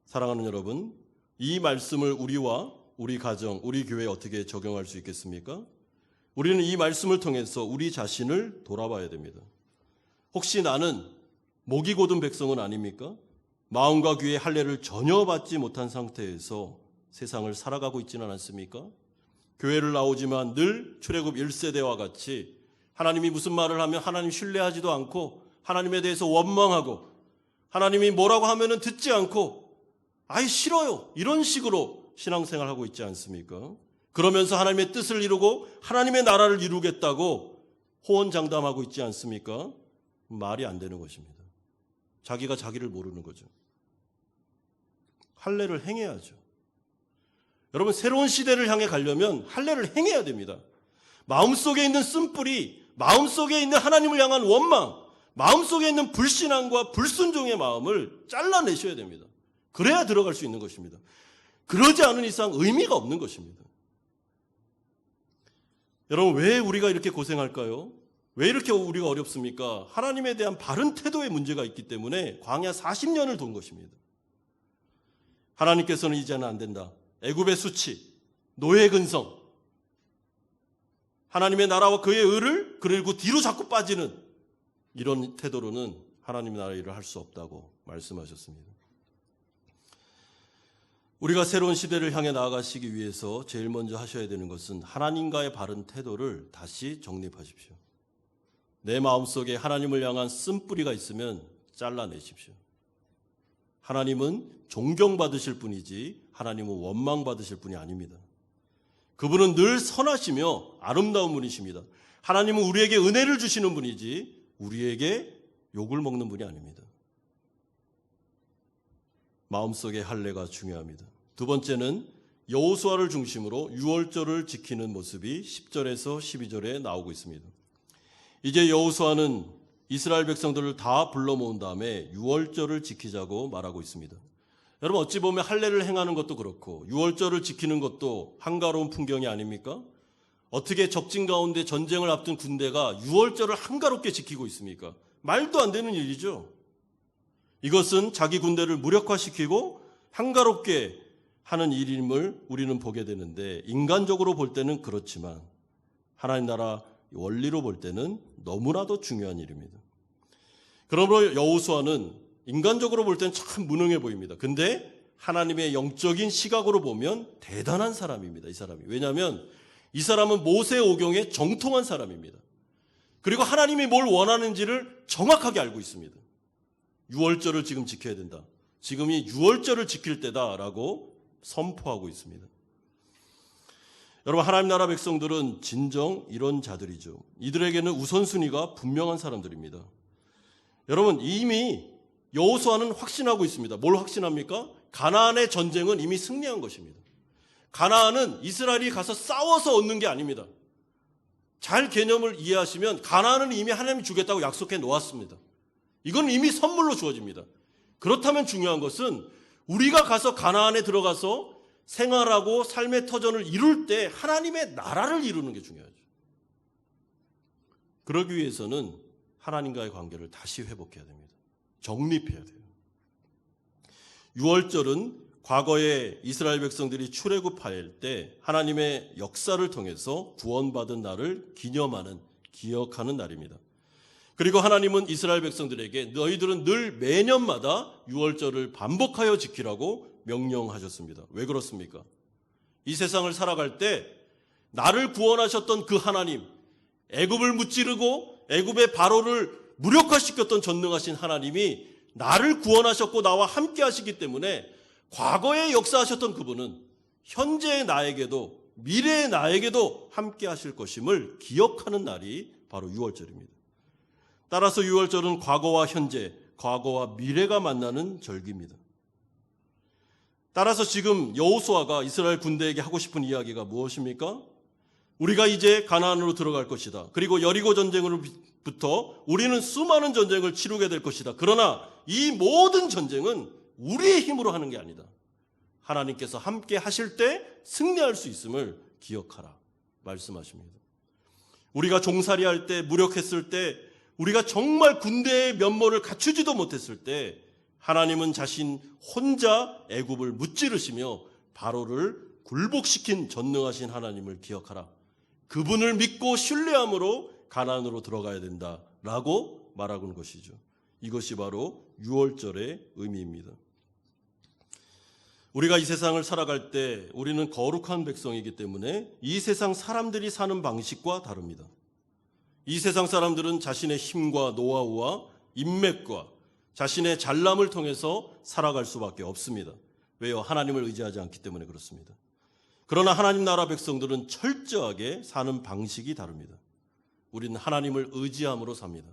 사랑하는 여러분, 이 말씀을 우리와 우리 가정, 우리 교회에 어떻게 적용할 수 있겠습니까? 우리는 이 말씀을 통해서 우리 자신을 돌아봐야 됩니다. 혹시 나는 목이 곧은 백성은 아닙니까? 마음과 귀의 할례를 전혀 받지 못한 상태에서 세상을 살아가고 있지는 않습니까? 교회를 나오지만 늘 출애굽 1세대와 같이 하나님이 무슨 말을 하면 하나님 신뢰하지도 않고 하나님에 대해서 원망하고 하나님이 뭐라고 하면은 듣지 않고 아이 싫어요 이런 식으로 신앙생활하고 있지 않습니까? 그러면서 하나님의 뜻을 이루고 하나님의 나라를 이루겠다고 호언장담하고 있지 않습니까? 말이 안 되는 것입니다. 자기가 자기를 모르는 거죠. 할례를 행해야죠. 여러분, 새로운 시대를 향해 가려면 할례를 행해야 됩니다. 마음속에 있는 쓴뿌리, 마음속에 있는 하나님을 향한 원망, 마음속에 있는 불신앙과 불순종의 마음을 잘라내셔야 됩니다. 그래야 들어갈 수 있는 것입니다. 그러지 않은 이상 의미가 없는 것입니다. 여러분, 왜 우리가 이렇게 고생할까요? 왜 이렇게 우리가 어렵습니까? 하나님에 대한 바른 태도의 문제가 있기 때문에 광야 40년을 돈 것입니다. 하나님께서는 이제는 안 된다. 애굽의 수치, 노예 근성, 하나님의 나라와 그의 의를 그리고 뒤로 자꾸 빠지는 이런 태도로는 하나님의 나라의 일을 할 수 없다고 말씀하셨습니다. 우리가 새로운 시대를 향해 나아가시기 위해서 제일 먼저 하셔야 되는 것은 하나님과의 바른 태도를 다시 정립하십시오. 내 마음속에 하나님을 향한 쓴뿌리가 있으면 잘라내십시오. 하나님은 존경받으실 분이지 하나님은 원망받으실 분이 아닙니다. 그분은 늘 선하시며 아름다운 분이십니다. 하나님은 우리에게 은혜를 주시는 분이지 우리에게 욕을 먹는 분이 아닙니다. 마음속의 할례가 중요합니다. 두 번째는 여호수아를 중심으로 유월절을 지키는 모습이 10절에서 12절에 나오고 있습니다. 이제 여호수아는 이스라엘 백성들을 다 불러 모은 다음에 유월절을 지키자고 말하고 있습니다. 여러분 어찌 보면 할례를 행하는 것도 그렇고 유월절을 지키는 것도 한가로운 풍경이 아닙니까? 어떻게 적진 가운데 전쟁을 앞둔 군대가 유월절을 한가롭게 지키고 있습니까? 말도 안 되는 일이죠. 이것은 자기 군대를 무력화시키고 한가롭게 하는 일임을 우리는 보게 되는데 인간적으로 볼 때는 그렇지만 하나님 나라 원리로 볼 때는 너무나도 중요한 일입니다. 그러므로 여호수아는 인간적으로 볼 때는 참 무능해 보입니다. 근데 하나님의 영적인 시각으로 보면 대단한 사람입니다. 이 사람이. 왜냐하면 이 사람은 모세 오경에 정통한 사람입니다. 그리고 하나님이 뭘 원하는지를 정확하게 알고 있습니다. 유월절을 지금 지켜야 된다. 지금이 유월절을 지킬 때다라고 선포하고 있습니다. 여러분 하나님 나라 백성들은 진정 이런 자들이죠. 이들에게는 우선순위가 분명한 사람들입니다. 여러분 이미 여호수아는 확신하고 있습니다. 뭘 확신합니까? 가나안의 전쟁은 이미 승리한 것입니다. 가나안은 이스라엘이 가서 싸워서 얻는 게 아닙니다. 잘 개념을 이해하시면 가나안은 이미 하나님이 주겠다고 약속해 놓았습니다. 이건 이미 선물로 주어집니다. 그렇다면 중요한 것은 우리가 가서 가나안에 들어가서 생활하고 삶의 터전을 이룰 때 하나님의 나라를 이루는 게 중요하죠. 그러기 위해서는 하나님과의 관계를 다시 회복해야 됩니다. 정립해야 돼요. 유월절은 과거에 이스라엘 백성들이 출애굽할 때 하나님의 역사를 통해서 구원받은 날을 기념하는, 기억하는 날입니다. 그리고 하나님은 이스라엘 백성들에게 너희들은 늘 매년마다 유월절을 반복하여 지키라고 명령하셨습니다. 왜 그렇습니까? 이 세상을 살아갈 때 나를 구원하셨던 그 하나님, 애굽을 무찌르고 애굽의 바로를 무력화시켰던 전능하신 하나님이 나를 구원하셨고 나와 함께 하시기 때문에 과거에 역사하셨던 그분은 현재의 나에게도 미래의 나에게도 함께 하실 것임을 기억하는 날이 바로 유월절입니다. 따라서 유월절은 과거와 현재, 과거와 미래가 만나는 절기입니다. 따라서 지금 여호수아가 이스라엘 군대에게 하고 싶은 이야기가 무엇입니까? 우리가 이제 가나안으로 들어갈 것이다. 그리고 여리고 전쟁으로부터 우리는 수많은 전쟁을 치르게 될 것이다. 그러나 이 모든 전쟁은 우리의 힘으로 하는 게 아니다. 하나님께서 함께 하실 때 승리할 수 있음을 기억하라 말씀하십니다. 우리가 종살이할 때, 무력했을 때, 우리가 정말 군대의 면모를 갖추지도 못했을 때 하나님은 자신 혼자 애굽을 무찌르시며 바로를 굴복시킨 전능하신 하나님을 기억하라. 그분을 믿고 신뢰함으로 가나안으로 들어가야 된다라고 말하는 것이죠. 이것이 바로 유월절의 의미입니다. 우리가 이 세상을 살아갈 때 우리는 거룩한 백성이기 때문에 이 세상 사람들이 사는 방식과 다릅니다. 이 세상 사람들은 자신의 힘과 노하우와 인맥과 자신의 잘남을 통해서 살아갈 수밖에 없습니다. 왜요? 하나님을 의지하지 않기 때문에 그렇습니다. 그러나 하나님 나라 백성들은 철저하게 사는 방식이 다릅니다. 우리는 하나님을 의지함으로 삽니다.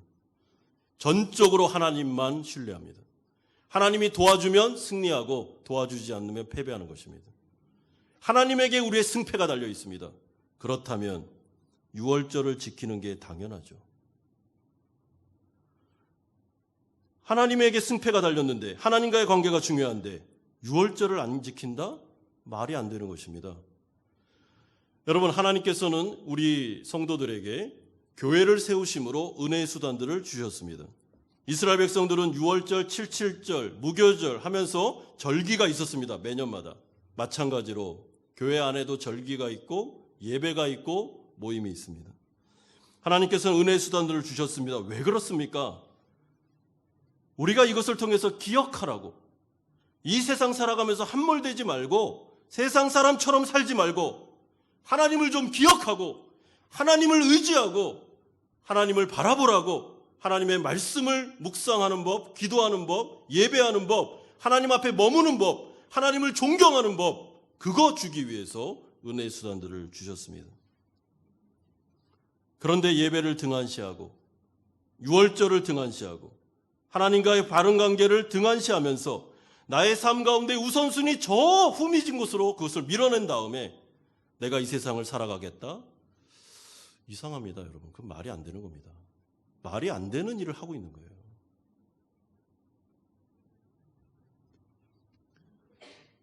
전적으로 하나님만 신뢰합니다. 하나님이 도와주면 승리하고 도와주지 않으면 패배하는 것입니다. 하나님에게 우리의 승패가 달려 있습니다. 그렇다면 유월절을 지키는 게 당연하죠. 하나님에게 승패가 달렸는데 하나님과의 관계가 중요한데 유월절을 안 지킨다? 말이 안 되는 것입니다. 여러분 하나님께서는 우리 성도들에게 교회를 세우심으로 은혜의 수단들을 주셨습니다. 이스라엘 백성들은 6월절, 77절, 무교절 하면서 절기가 있었습니다. 매년마다. 마찬가지로 교회 안에도 절기가 있고 예배가 있고 모임이 있습니다. 하나님께서는 은혜의 수단들을 주셨습니다. 왜 그렇습니까? 우리가 이것을 통해서 기억하라고. 이 세상 살아가면서 함몰되지 말고 세상 사람처럼 살지 말고 하나님을 좀 기억하고 하나님을 의지하고 하나님을 바라보라고, 하나님의 말씀을 묵상하는 법, 기도하는 법, 예배하는 법, 하나님 앞에 머무는 법, 하나님을 존경하는 법, 그거 주기 위해서 은혜의 수단들을 주셨습니다. 그런데 예배를 등한시하고 유월절을 등한시하고 하나님과의 바른 관계를 등한시하면서 나의 삶 가운데 우선순위 저 후미진 곳으로 그것을 밀어낸 다음에 내가 이 세상을 살아가겠다? 이상합니다, 여러분. 그건 말이 안 되는 겁니다. 말이 안 되는 일을 하고 있는 거예요.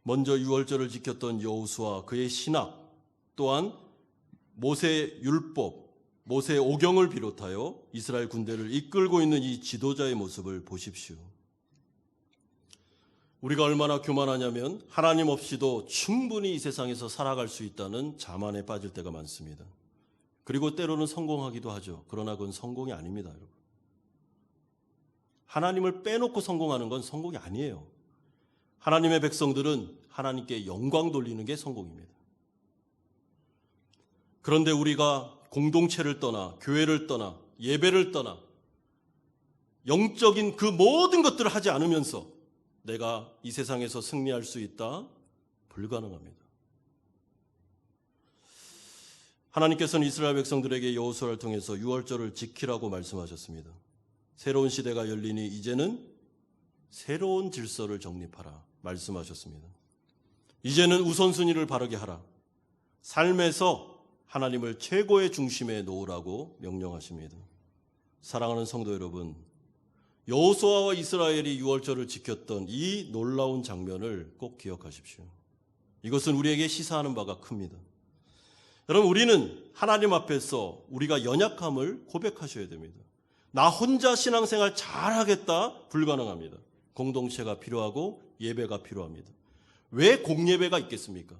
먼저 유월절을 지켰던 여호수아, 그의 신학, 또한 모세 율법, 모세 오경을 비롯하여 이스라엘 군대를 이끌고 있는 이 지도자의 모습을 보십시오. 우리가 얼마나 교만하냐면 하나님 없이도 충분히 이 세상에서 살아갈 수 있다는 자만에 빠질 때가 많습니다. 그리고 때로는 성공하기도 하죠. 그러나 그건 성공이 아닙니다, 여러분. 하나님을 빼놓고 성공하는 건 성공이 아니에요. 하나님의 백성들은 하나님께 영광 돌리는 게 성공입니다. 그런데 우리가 공동체를 떠나, 교회를 떠나, 예배를 떠나 영적인 그 모든 것들을 하지 않으면서 내가 이 세상에서 승리할 수 있다? 불가능합니다. 하나님께서는 이스라엘 백성들에게 여호수아를 통해서 유월절을 지키라고 말씀하셨습니다. 새로운 시대가 열리니 이제는 새로운 질서를 정립하라 말씀하셨습니다. 이제는 우선순위를 바르게 하라. 삶에서 하나님을 최고의 중심에 놓으라고 명령하십니다. 사랑하는 성도 여러분, 여호수아와 이스라엘이 유월절을 지켰던 이 놀라운 장면을 꼭 기억하십시오. 이것은 우리에게 시사하는 바가 큽니다. 여러분, 우리는 하나님 앞에서 우리가 연약함을 고백하셔야 됩니다. 나 혼자 신앙생활 잘하겠다? 불가능합니다. 공동체가 필요하고 예배가 필요합니다. 왜 공예배가 있겠습니까?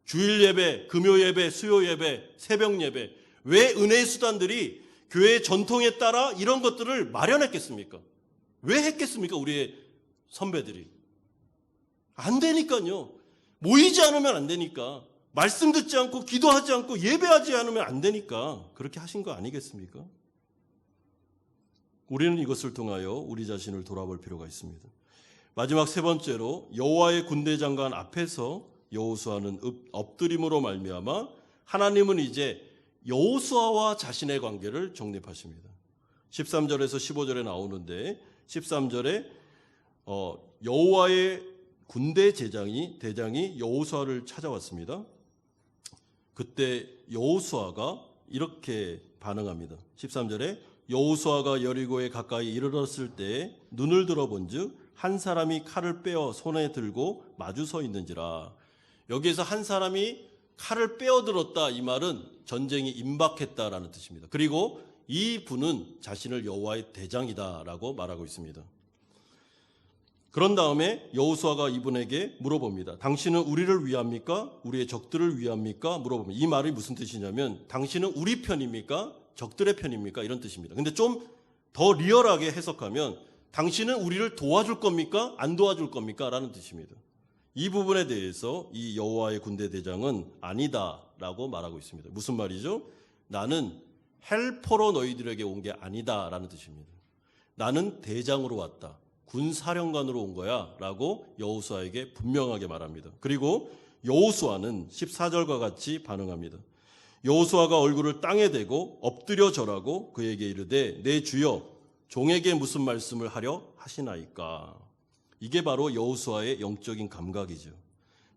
주일 예배, 금요 예배, 수요 예배, 새벽 예배, 왜 은혜의 수단들이 교회의 전통에 따라 이런 것들을 마련했겠습니까? 왜 했겠습니까? 우리의 선배들이. 안 되니까요. 모이지 않으면 안 되니까. 말씀 듣지 않고 기도하지 않고 예배하지 않으면 안 되니까 그렇게 하신 거 아니겠습니까? 우리는 이것을 통하여 우리 자신을 돌아볼 필요가 있습니다. 마지막 세 번째로 여호와의 군대 장관 앞에서 여호수아는 엎드림으로 말미암아 하나님은 이제 여호수아와 자신의 관계를 정립하십니다. 13절에서 15절에 나오는데 13절에 여호와의 군대 대장이 여호수아를 찾아왔습니다. 그때 여호수아가 이렇게 반응합니다. 13절에 여호수아가 여리고에 가까이 이르렀을 때 눈을 들어본즉 한 사람이 칼을 빼어 손에 들고 마주 서 있는지라. 여기에서 한 사람이 칼을 빼어 들었다, 이 말은 전쟁이 임박했다라는 뜻입니다. 그리고 이 분은 자신을 여호와의 대장이다라고 말하고 있습니다. 그런 다음에 여호수아가 이분에게 물어봅니다. 당신은 우리를 위합니까? 우리의 적들을 위합니까? 물어봅니다. 이 말이 무슨 뜻이냐면 당신은 우리 편입니까? 적들의 편입니까? 이런 뜻입니다. 근데 좀 더 리얼하게 해석하면 당신은 우리를 도와줄 겁니까? 안 도와줄 겁니까? 라는 뜻입니다. 이 부분에 대해서 이 여호와의 군대 대장은 아니다라고 말하고 있습니다. 무슨 말이죠? 나는 헬퍼로 너희들에게 온 게 아니다라는 뜻입니다. 나는 대장으로 왔다. 군사령관으로 온 거야 라고 여호수아에게 분명하게 말합니다. 그리고 여호수아는 14절과 같이 반응합니다. 여호수아가 얼굴을 땅에 대고 엎드려 절하고 그에게 이르되 내 주여 종에게 무슨 말씀을 하려 하시나이까. 이게 바로 여호수아의 영적인 감각이죠.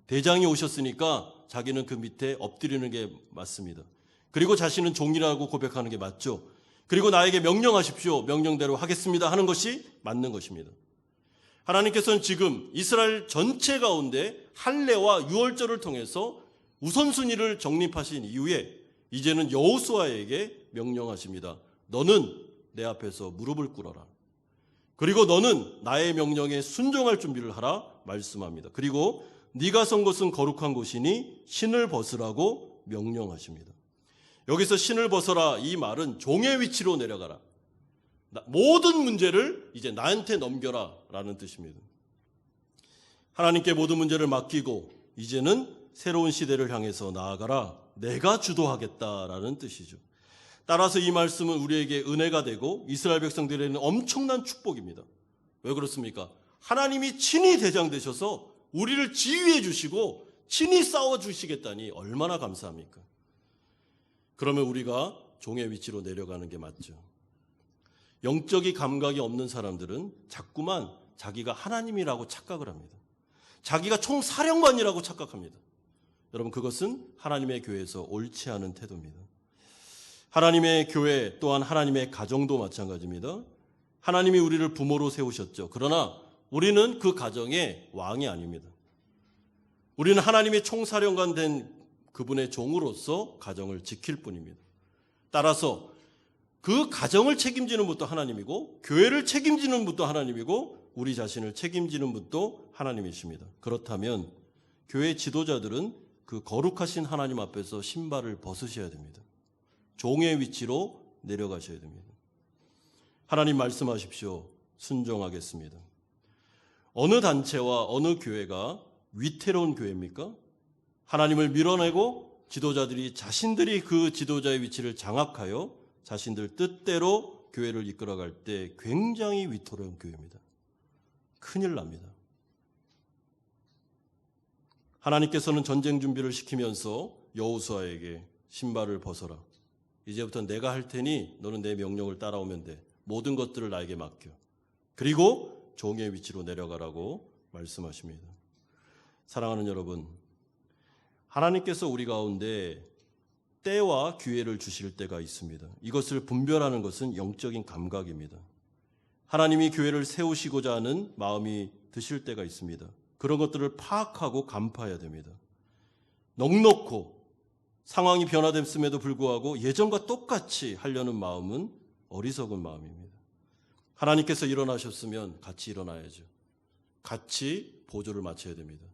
대장이 오셨으니까 자기는 그 밑에 엎드리는 게 맞습니다. 그리고 자신은 종이라고 고백하는 게 맞죠. 그리고 나에게 명령하십시오. 명령대로 하겠습니다 하는 것이 맞는 것입니다. 하나님께서는 지금 이스라엘 전체 가운데 할례와 유월절을 통해서 우선순위를 정립하신 이후에 이제는 여호수아에게 명령하십니다. 너는 내 앞에서 무릎을 꿇어라. 그리고 너는 나의 명령에 순종할 준비를 하라 말씀합니다. 그리고 네가 선 곳은 거룩한 곳이니 신을 벗으라고 명령하십니다. 여기서 신을 벗어라 이 말은 종의 위치로 내려가라. 모든 문제를 이제 나한테 넘겨라 라는 뜻입니다. 하나님께 모든 문제를 맡기고 이제는 새로운 시대를 향해서 나아가라. 내가 주도하겠다라는 뜻이죠. 따라서 이 말씀은 우리에게 은혜가 되고 이스라엘 백성들에게는 엄청난 축복입니다. 왜 그렇습니까? 하나님이 친히 대장 되셔서 우리를 지휘해 주시고 친히 싸워 주시겠다니 얼마나 감사합니까? 그러면 우리가 종의 위치로 내려가는 게 맞죠. 영적인 감각이 없는 사람들은 자꾸만 자기가 하나님이라고 착각을 합니다. 자기가 총사령관이라고 착각합니다. 여러분, 그것은 하나님의 교회에서 옳지 않은 태도입니다. 하나님의 교회 또한 하나님의 가정도 마찬가지입니다. 하나님이 우리를 부모로 세우셨죠. 그러나 우리는 그 가정의 왕이 아닙니다. 우리는 하나님의 총사령관 된 그분의 종으로서 가정을 지킬 뿐입니다. 따라서 그 가정을 책임지는 분도 하나님이고 교회를 책임지는 분도 하나님이고 우리 자신을 책임지는 분도 하나님이십니다. 그렇다면 교회 지도자들은 그 거룩하신 하나님 앞에서 신발을 벗으셔야 됩니다. 종의 위치로 내려가셔야 됩니다. 하나님 말씀하십시오. 순종하겠습니다. 어느 단체와 어느 교회가 위태로운 교회입니까? 하나님을 밀어내고 지도자들이 자신들이 그 지도자의 위치를 장악하여 자신들 뜻대로 교회를 이끌어갈 때 굉장히 위태로운 교회입니다. 큰일 납니다. 하나님께서는 전쟁 준비를 시키면서 여호수아에게 신발을 벗어라. 이제부터 내가 할 테니 너는 내 명령을 따라오면 돼. 모든 것들을 나에게 맡겨. 그리고 종의 위치로 내려가라고 말씀하십니다. 사랑하는 여러분, 하나님께서 우리 가운데 때와 기회를 주실 때가 있습니다. 이것을 분별하는 것은 영적인 감각입니다. 하나님이 교회를 세우시고자 하는 마음이 드실 때가 있습니다. 그런 것들을 파악하고 간파해야 됩니다. 넉넉고 상황이 변화됐음에도 불구하고 예전과 똑같이 하려는 마음은 어리석은 마음입니다. 하나님께서 일어나셨으면 같이 일어나야죠. 같이 보조를 맞춰야 됩니다.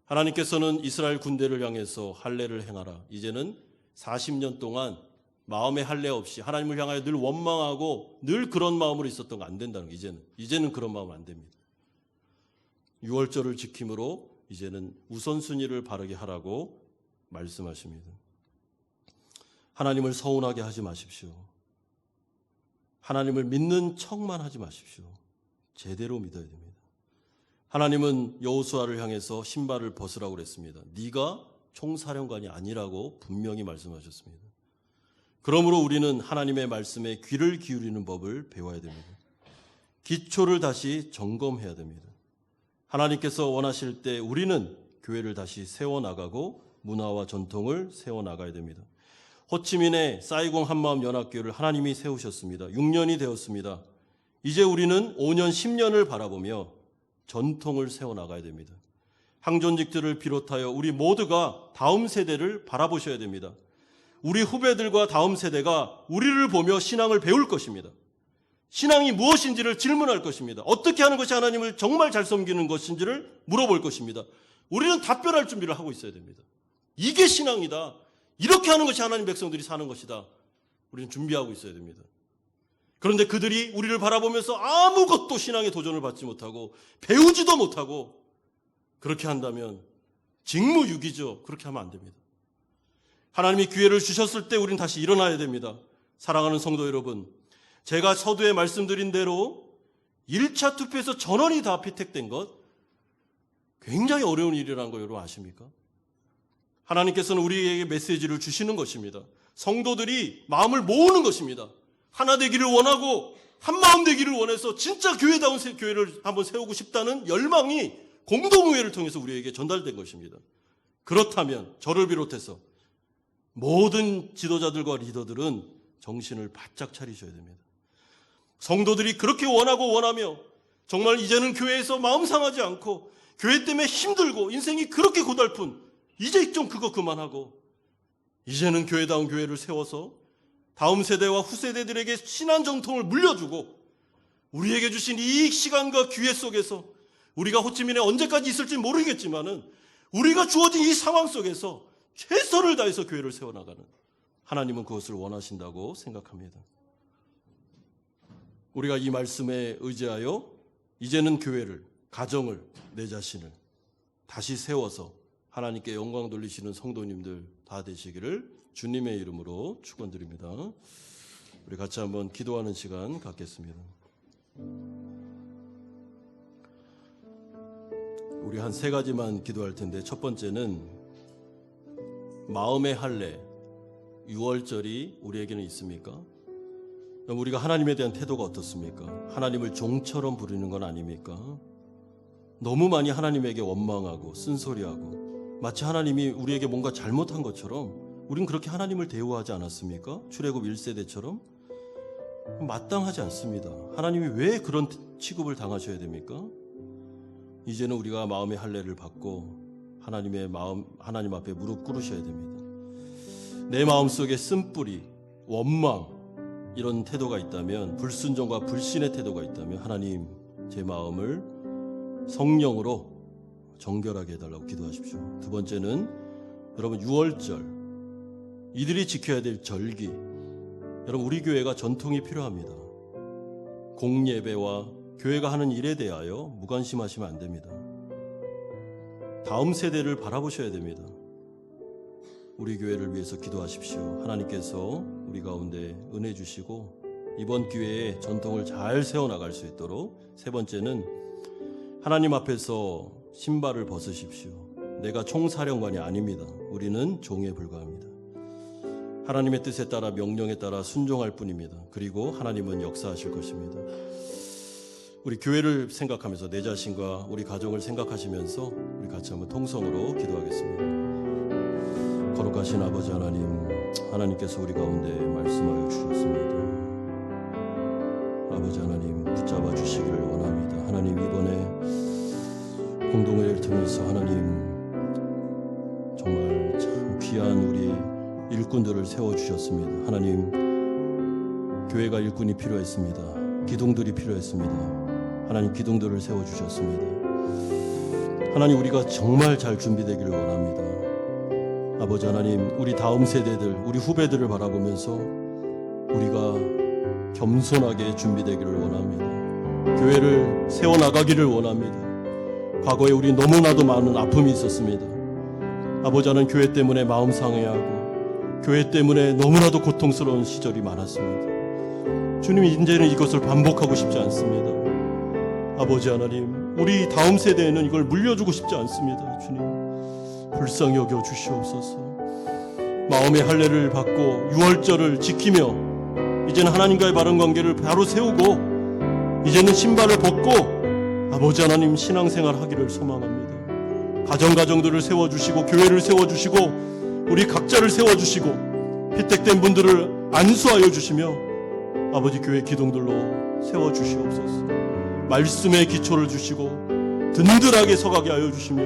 하나님께서는 이스라엘 군대를 향해서 할례를 행하라. 이제는 40년 동안 마음의 할례 없이 하나님을 향하여 늘 원망하고 늘 그런 마음으로 있었던 거 안 된다는 거. 이제는 그런 마음 안 됩니다. 유월절을 지킴으로 이제는 우선순위를 바르게 하라고 말씀하십니다. 하나님을 서운하게 하지 마십시오. 하나님을 믿는 척만 하지 마십시오. 제대로 믿어야 됩니다. 하나님은 여호수아를 향해서 신발을 벗으라고 그랬습니다. 네가 총사령관이 아니라고 분명히 말씀하셨습니다. 그러므로 우리는 하나님의 말씀에 귀를 기울이는 법을 배워야 됩니다. 기초를 다시 점검해야 됩니다. 하나님께서 원하실 때 우리는 교회를 다시 세워나가고 문화와 전통을 세워나가야 됩니다. 호치민의 사이공 한마음 연합교회를 하나님이 세우셨습니다. 6년이 되었습니다. 이제 우리는 5년, 10년을 바라보며 전통을 세워나가야 됩니다. 항존직들을 비롯하여 우리 모두가 다음 세대를 바라보셔야 됩니다. 우리 후배들과 다음 세대가 우리를 보며 신앙을 배울 것입니다. 신앙이 무엇인지를 질문할 것입니다. 어떻게 하는 것이 하나님을 정말 잘 섬기는 것인지를 물어볼 것입니다. 우리는 답변할 준비를 하고 있어야 됩니다. 이게 신앙이다. 이렇게 하는 것이 하나님 백성들이 사는 것이다. 우리는 준비하고 있어야 됩니다. 그런데 그들이 우리를 바라보면서 아무것도 신앙의 도전을 받지 못하고 배우지도 못하고 그렇게 한다면 직무유기죠. 그렇게 하면 안 됩니다. 하나님이 기회를 주셨을 때 우리는 다시 일어나야 됩니다. 사랑하는 성도 여러분, 제가 서두에 말씀드린 대로 1차 투표에서 전원이 다 피택된 것 굉장히 어려운 일이라는 거 여러분 아십니까? 하나님께서는 우리에게 메시지를 주시는 것입니다. 성도들이 마음을 모으는 것입니다. 하나 되기를 원하고 한 마음 되기를 원해서 진짜 교회다운 교회를 한번 세우고 싶다는 열망이 공동의회를 통해서 우리에게 전달된 것입니다. 그렇다면 저를 비롯해서 모든 지도자들과 리더들은 정신을 바짝 차리셔야 됩니다. 성도들이 그렇게 원하고 원하며 정말 이제는 교회에서 마음 상하지 않고 교회 때문에 힘들고 인생이 그렇게 고달픈 이제 좀 그거 그만하고 이제는 교회다운 교회를 세워서 다음 세대와 후세대들에게 신앙 정통을 물려주고 우리에게 주신 이 시간과 기회 속에서 우리가 호치민에 언제까지 있을지 모르겠지만은 우리가 주어진 이 상황 속에서 최선을 다해서 교회를 세워나가는 하나님은 그것을 원하신다고 생각합니다. 우리가 이 말씀에 의지하여 이제는 교회를, 가정을, 내 자신을 다시 세워서 하나님께 영광 돌리시는 성도님들 다 되시기를 주님의 이름으로 축원드립니다. 우리 같이 한번 기도하는 시간 갖겠습니다. 우리 한 세 가지만 기도할 텐데, 첫 번째는 마음의 할례, 유월절이 우리에게는 있습니까? 그럼 우리가 하나님에 대한 태도가 어떻습니까? 하나님을 종처럼 부르는 건 아닙니까? 너무 많이 하나님에게 원망하고 쓴소리하고 마치 하나님이 우리에게 뭔가 잘못한 것처럼 우린 그렇게 하나님을 대우하지 않았습니까? 출애굽 1세대처럼? 마땅하지 않습니다. 하나님이 왜 그런 취급을 당하셔야 됩니까? 이제는 우리가 마음의 할례를 받고 하나님 앞에 무릎 꿇으셔야 됩니다. 내 마음속에 쓴뿌리, 원망 이런 태도가 있다면, 불순종과 불신의 태도가 있다면 하나님 제 마음을 성령으로 정결하게 해달라고 기도하십시오. 두 번째는 여러분 유월절, 이들이 지켜야 될 절기, 여러분 우리 교회가 전통이 필요합니다. 공예배와 교회가 하는 일에 대하여 무관심하시면 안 됩니다. 다음 세대를 바라보셔야 됩니다. 우리 교회를 위해서 기도하십시오. 하나님께서 우리 가운데 은혜 주시고 이번 기회에 전통을 잘 세워나갈 수 있도록. 세 번째는 하나님 앞에서 신발을 벗으십시오. 내가 총사령관이 아닙니다. 우리는 종에 불과합니다. 하나님의 뜻에 따라 명령에 따라 순종할 뿐입니다. 그리고 하나님은 역사하실 것입니다. 우리 교회를 생각하면서 내 자신과 우리 가정을 생각하시면서 우리 같이 한번 통성으로 기도하겠습니다. 거룩하신 아버지 하나님, 하나님께서 우리 가운데 말씀하여 주셨습니다. 아버지 하나님 붙잡아 주시기를 원합니다. 하나님 이번에 공동회를 통해서 하나님 정말 참 귀한 우리 일꾼들을 세워주셨습니다. 하나님 교회가 일꾼이 필요했습니다. 기둥들이 필요했습니다. 하나님 기둥들을 세워주셨습니다. 하나님 우리가 정말 잘 준비되기를 원합니다. 아버지 하나님 우리 다음 세대들, 우리 후배들을 바라보면서 우리가 겸손하게 준비되기를 원합니다. 교회를 세워나가기를 원합니다. 과거에 우리 너무나도 많은 아픔이 있었습니다. 아버지 하나님 교회 때문에 마음 상해하고 교회 때문에 너무나도 고통스러운 시절이 많았습니다. 주님 이제는 이것을 반복하고 싶지 않습니다. 아버지 하나님 우리 다음 세대에는 이걸 물려주고 싶지 않습니다. 주님 불쌍히 여겨 주시옵소서. 마음의 할례를 받고 유월절을 지키며 이제는 하나님과의 바른 관계를 바로 세우고 이제는 신발을 벗고 아버지 하나님 신앙생활 하기를 소망합니다. 가정들을 세워주시고 교회를 세워주시고 우리 각자를 세워주시고 피택된 분들을 안수하여 주시며 아버지 교회 기둥들로 세워주시옵소서. 말씀의 기초를 주시고 든든하게 서가게 하여 주시며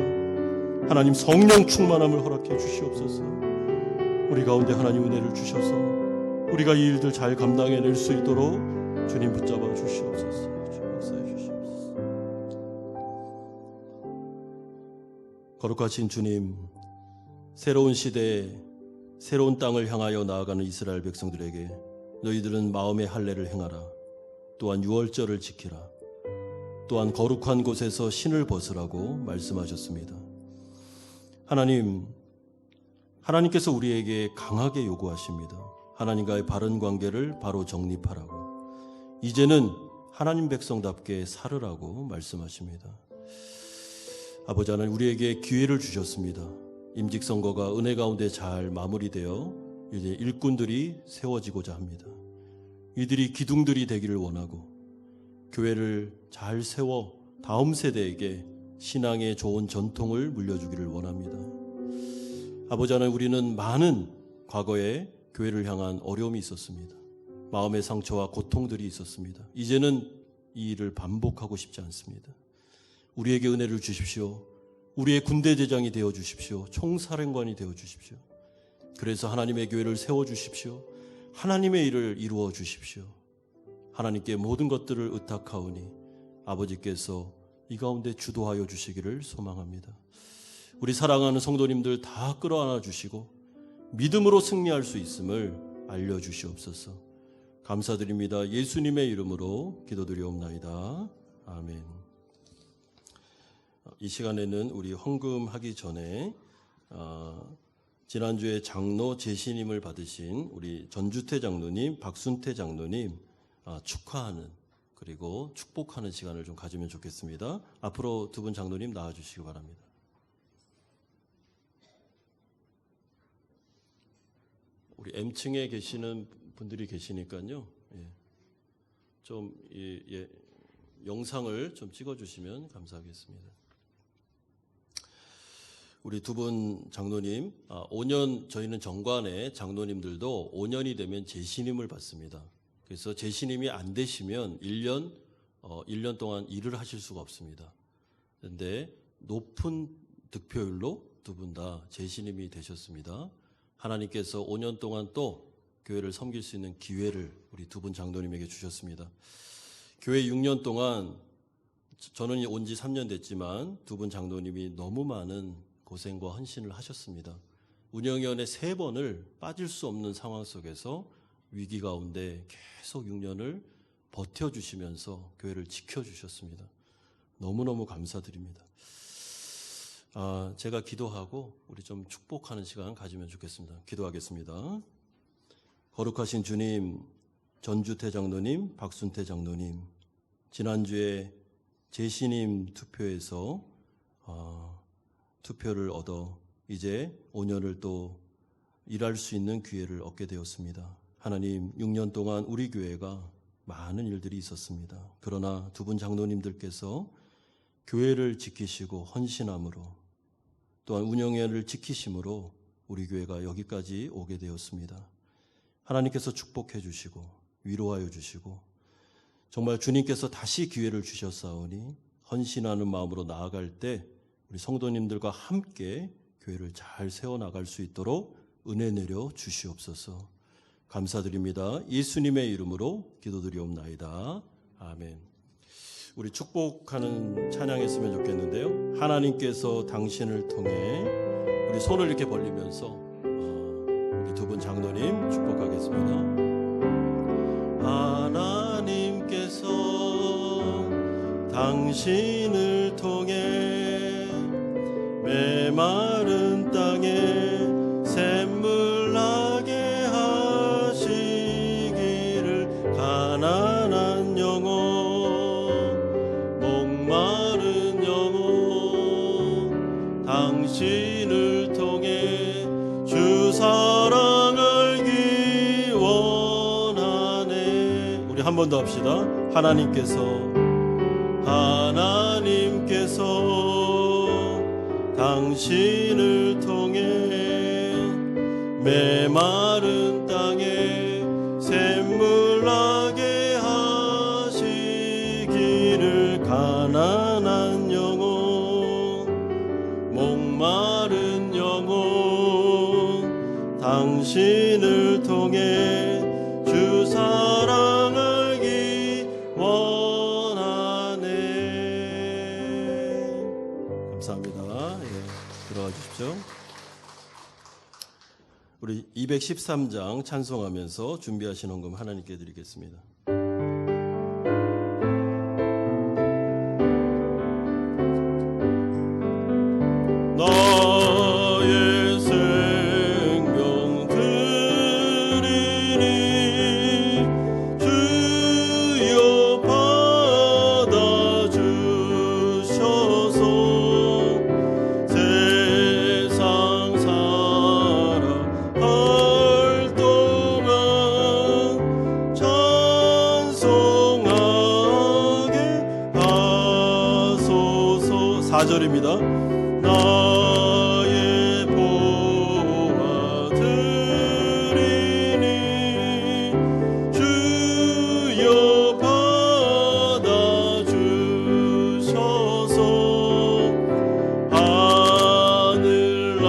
하나님 성령 충만함을 허락해 주시옵소서. 우리 가운데 하나님 은혜를 주셔서 우리가 이 일들 잘 감당해낼 수 있도록 주님 붙잡아 주시옵소서. 역사해 주시옵소서. 거룩하신 주님, 새로운 시대에 새로운 땅을 향하여 나아가는 이스라엘 백성들에게 너희들은 마음의 할례를 행하라. 또한 유월절을 지키라. 또한 거룩한 곳에서 신을 벗으라고 말씀하셨습니다. 하나님께서 우리에게 강하게 요구하십니다. 하나님과의 바른 관계를 바로 정립하라고. 이제는 하나님 백성답게 살으라고 말씀하십니다. 아버지 하나님 우리에게 기회를 주셨습니다. 임직선거가 은혜 가운데 잘 마무리되어 이제 일꾼들이 세워지고자 합니다. 이들이 기둥들이 되기를 원하고 교회를 잘 세워 다음 세대에게 신앙의 좋은 전통을 물려주기를 원합니다. 아버지 하나님 우리는 많은 과거에 교회를 향한 어려움이 있었습니다. 마음의 상처와 고통들이 있었습니다. 이제는 이 일을 반복하고 싶지 않습니다. 우리에게 은혜를 주십시오. 우리의 군대 대장이 되어 주십시오. 총사령관이 되어 주십시오. 그래서 하나님의 교회를 세워주십시오. 하나님의 일을 이루어 주십시오. 하나님께 모든 것들을 의탁하오니 아버지께서 이 가운데 주도하여 주시기를 소망합니다. 우리 사랑하는 성도님들 다 끌어안아 주시고 믿음으로 승리할 수 있음을 알려주시옵소서. 감사드립니다. 예수님의 이름으로 기도드리옵나이다. 아멘. 이 시간에는 우리 헌금하기 전에 지난주에 장로 제신임을 받으신 우리 전주태 장로님, 박순태 장로님 축하하는 그리고 축복하는 시간을 좀 가지면 좋겠습니다. 앞으로 두 분 장로님 나와주시기 바랍니다. 우리 M층에 계시는 분들이 계시니까요. 좀 영상을 좀 찍어주시면 감사하겠습니다. 우리 두 분 장로님, 5년 저희는 정관에 장로님들도 5년이 되면 제신임을 받습니다. 그래서 제신임이 안 되시면 1년 동안 일을 하실 수가 없습니다. 그런데 높은 득표율로 두 분 다 제신임이 되셨습니다. 하나님께서 5년 동안 또 교회를 섬길 수 있는 기회를 우리 두 분 장로님에게 주셨습니다. 교회 6년 동안 저는 온 지 3년 됐지만 두 분 장로님이 너무 많은 고생과 헌신을 하셨습니다. 운영위원회 3번을 빠질 수 없는 상황 속에서 위기 가운데 계속 6년을 버텨주시면서 교회를 지켜주셨습니다. 너무너무 감사드립니다. 제가 기도하고 우리 좀 축복하는 시간 가지면 좋겠습니다. 기도하겠습니다. 거룩하신 주님, 전주태 장로님, 박순태 장로님, 지난주에 제신임 투표에서 투표를 얻어 이제 5년을 또 일할 수 있는 기회를 얻게 되었습니다. 하나님, 6년 동안 우리 교회가 많은 일들이 있었습니다. 그러나 두 분 장로님들께서 교회를 지키시고 헌신함으로 또한 운영위원회를 지키심으로 우리 교회가 여기까지 오게 되었습니다. 하나님께서 축복해 주시고 위로하여 주시고 정말 주님께서 다시 기회를 주셨사오니 헌신하는 마음으로 나아갈 때 우리 성도님들과 함께 교회를 잘 세워나갈 수 있도록 은혜 내려 주시옵소서. 감사드립니다. 예수님의 이름으로 기도드리옵나이다. 아멘. 우리 축복하는 찬양했으면 좋겠는데요. 하나님께서 당신을 통해 우리 손을 이렇게 벌리면서 우리 두 분 장로님 축복하겠습니다. 하나님께서 당신을 통해 메마른 땅에 샘물 나게 하시기를 가난한 영혼 목마른 영혼 당신을 통해 주 사랑 알기 원하네. 우리 한 번 더 합시다. 하나님께서 당신을 통해 메마른 땅에 샘물 나게 하시기를 가난한 영혼 목마른 영혼 당신을 통해 주 사랑 알기 원하네. 감사합니다. 들어와 주십시오. 우리 213장 찬송하면서 준비하신 헌금 하나님께 드리겠습니다. 나의 생명 드리니 주여 받아주셔서 세상 살아갈 동안 찬송하게 하소서. 4절입니다. 나의 보화 드리니 주여 받아주셔서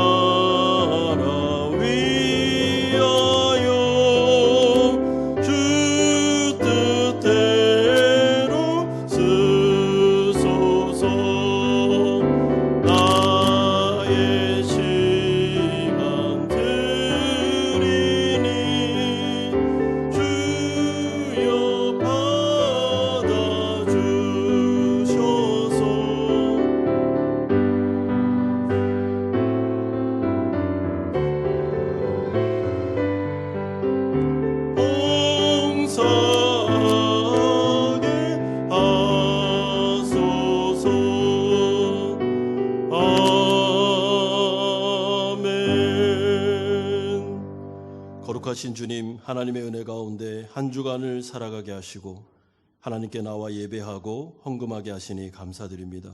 하늘나라 위에 거룩하신 주님, 하나님의 은혜 가운데 한 주간을 살아가게 하시고 하나님께 나와 예배하고 헌금하게 하시니 감사드립니다.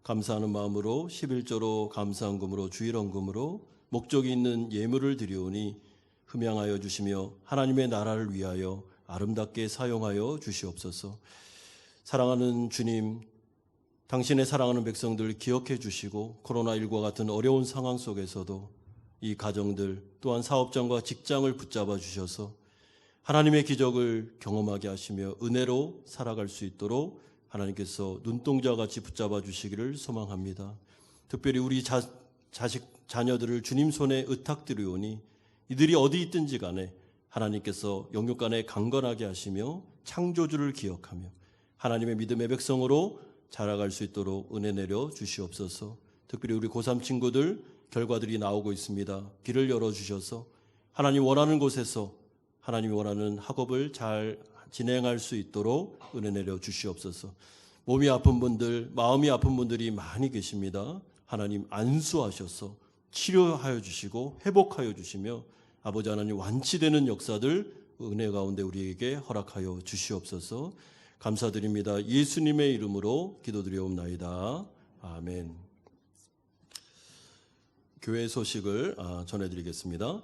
감사하는 마음으로 11조로 감사헌금으로 주일헌금으로 목적이 있는 예물을 드리오니 흠양하여 주시며 하나님의 나라를 위하여 아름답게 사용하여 주시옵소서. 사랑하는 주님, 당신의 사랑하는 백성들 기억해 주시고 코로나19와 같은 어려운 상황 속에서도 이 가정들 또한 사업장과 직장을 붙잡아 주셔서 하나님의 기적을 경험하게 하시며 은혜로 살아갈 수 있도록 하나님께서 눈동자같이 붙잡아 주시기를 소망합니다. 특별히 우리 자녀들을 주님 손에 의탁드리오니 이들이 어디 있든지 간에 하나님께서 영육 간에 강건하게 하시며 창조주를 기억하며 하나님의 믿음의 백성으로 자라갈 수 있도록 은혜 내려 주시옵소서. 특별히 우리 고3 친구들 결과들이 나오고 있습니다. 길을 열어주셔서 하나님 원하는 곳에서 하나님이 원하는 학업을 잘 진행할 수 있도록 은혜 내려 주시옵소서. 몸이 아픈 분들, 마음이 아픈 분들이 많이 계십니다. 하나님 안수하셔서 치료하여 주시고 회복하여 주시며 아버지 하나님 완치되는 역사들 은혜 가운데 우리에게 허락하여 주시옵소서. 감사드립니다. 예수님의 이름으로 기도드리옵나이다. 아멘. 교회 소식을 전해드리겠습니다.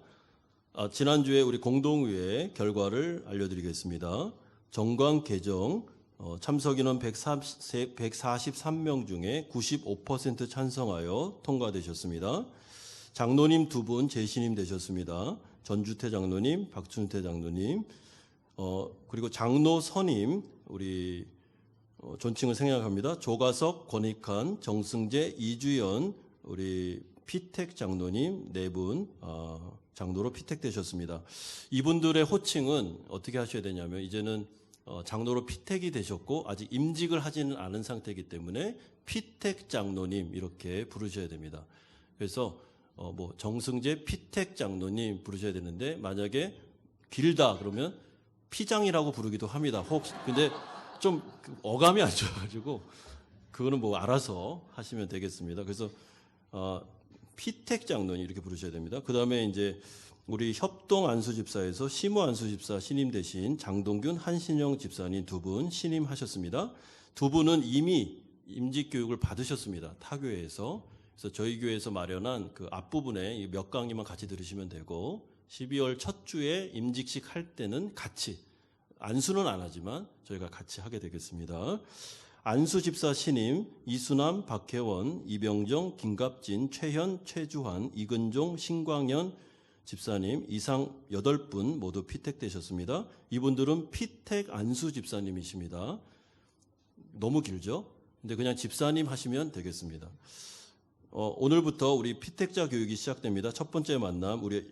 지난주에 우리 공동의회 결과를 알려드리겠습니다. 정광 개정 참석인원 143명 중에 95% 찬성하여 통과되셨습니다. 장로님 2분 재신임 되셨습니다. 전주태 장로님, 박준태 장로님, 그리고 장로 선임 우리 존칭을 생략합니다. 조가석, 권익환, 정승재, 이주연, 우리 피택 장로님 4분 장로로 피택되셨습니다. 이분들의 호칭은 어떻게 하셔야 되냐면 이제는 장로로 피택이 되셨고 아직 임직을 하지는 않은 상태이기 때문에 피택 장로님 이렇게 부르셔야 됩니다. 그래서 뭐 정승재 피택 장로님 부르셔야 되는데 만약에 길다 그러면 피장이라고 부르기도 합니다. 혹시 근데 좀 어감이 안 좋아가지고 그거는 뭐 알아서 하시면 되겠습니다. 그래서 피택 장로님 이렇게 부르셔야 됩니다. 그 다음에 이제 우리 협동 안수집사에서 시무 안수집사 신임 대신 장동균 한신영 집사님 2분 신임하셨습니다. 2분은 이미 임직 교육을 받으셨습니다. 타교회에서. 그래서 저희 교회에서 마련한 그 앞부분에 몇 강의만 같이 들으시면 되고 12월 첫 주에 임직식 할 때는 같이 안수는 안 하지만 저희가 같이 하게 되겠습니다. 안수집사 신임 이수남, 박혜원, 이병정, 김갑진, 최현, 최주환, 이근종, 신광현 집사님 이상 8분 모두 피택되셨습니다. 이분들은 피택 안수 집사님이십니다. 너무 길죠? 근데 그냥 집사님 하시면 되겠습니다. 오늘부터 우리 피택자 교육이 시작됩니다. 첫 번째 만남 우리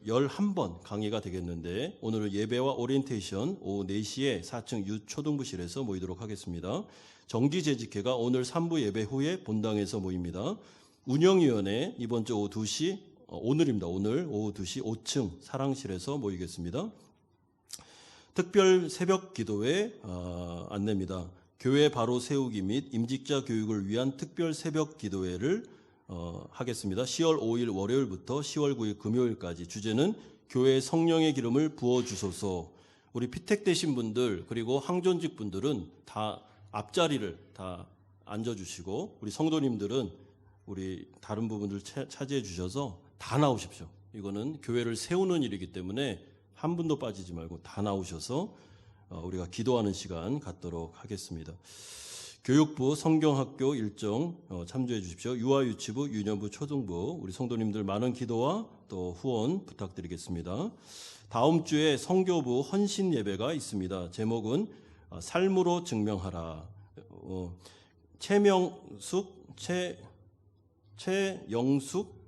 11번 강의가 되겠는데 오늘은 예배와 오리엔테이션 오후 4시에 4층 유초등부실에서 모이도록 하겠습니다. 정기재직회가 오늘 3부 예배 후에 본당에서 모입니다. 운영위원회 이번 주 오후 2시 오늘입니다. 오늘 오후 2시 5층 사랑실에서 모이겠습니다. 특별 새벽 기도회 안내입니다. 교회 바로 세우기 및 임직자 교육을 위한 특별 새벽 기도회를 하겠습니다. 10월 5일 월요일부터 10월 9일 금요일까지 주제는 교회의 성령의 기름을 부어주소서. 우리 피택되신 분들 그리고 항존직 분들은 다 앞자리를 다 앉아주시고 우리 성도님들은 우리 다른 부분들 차지해 주셔서 다 나오십시오. 이거는 교회를 세우는 일이기 때문에 한 분도 빠지지 말고 다 나오셔서 우리가 기도하는 시간 갖도록 하겠습니다. 교육부 성경학교 일정 참조해 주십시오. 유아유치부, 유년부, 초등부 우리 성도님들 많은 기도와 또 후원 부탁드리겠습니다. 다음 주에 성교부 헌신 예배가 있습니다. 제목은 삶으로 증명하라. 최영숙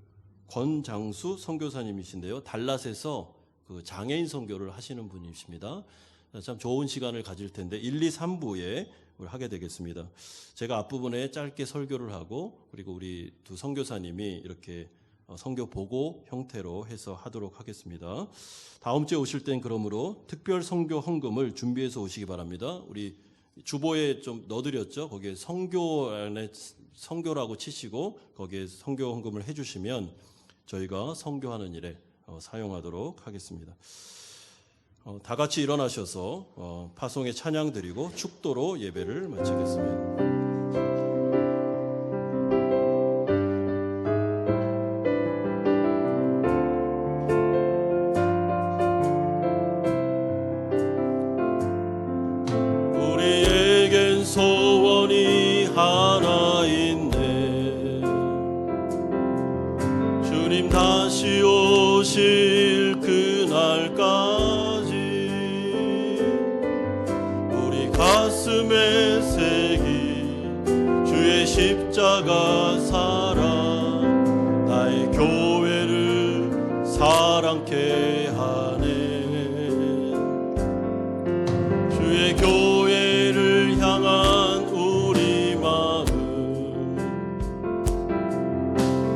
권장수 선교사님이신데요. 달랏에서 그 장애인 선교를 하시는 분이십니다. 참 좋은 시간을 가질 텐데 1, 2, 3부에 하게 되겠습니다. 제가 앞부분에 짧게 설교를 하고 그리고 우리 두 선교사님이 이렇게 선교 보고 형태로 해서 하도록 하겠습니다. 다음 주에 오실 땐 그러므로 특별 선교 헌금을 준비해서 오시기 바랍니다. 우리 주보에 좀 넣어드렸죠. 거기에 선교 안에 선교라고 치시고 거기에 선교 헌금을 해주시면 저희가 선교하는 일에 사용하도록 하겠습니다. 다 같이 일어나셔서 파송의 찬양 드리고 축도로 예배를 마치겠습니다. 우리에겐 소원이 하나 있네. 주님 다시 오실 그날까지 우리 가슴에 새긴 주의 십자가 사랑 나의 교회를 사랑케 하네. 주의 교회를 향한 우리 마음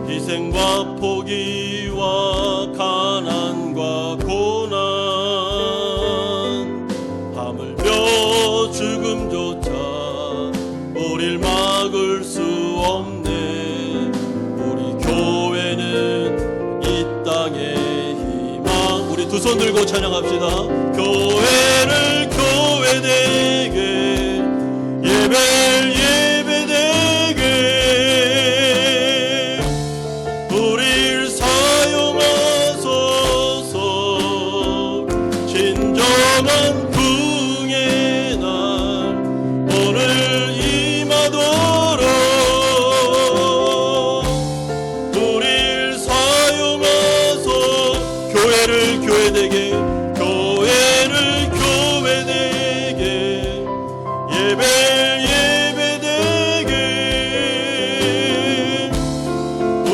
희생과 포기와 가난과 고난 하물며 죽음조차 우릴 막을 수 없네. 우리 교회는 이 땅의 희망. 우리 두 손 들고 찬양합시다. 교회를 교회되게 예배를 예배되게 우릴 사용하소서. 진정한 부흥의 날 오늘 임하도록 우릴 사용하소. 교회를 교회되게 교회를 교회되게 예배 예배되게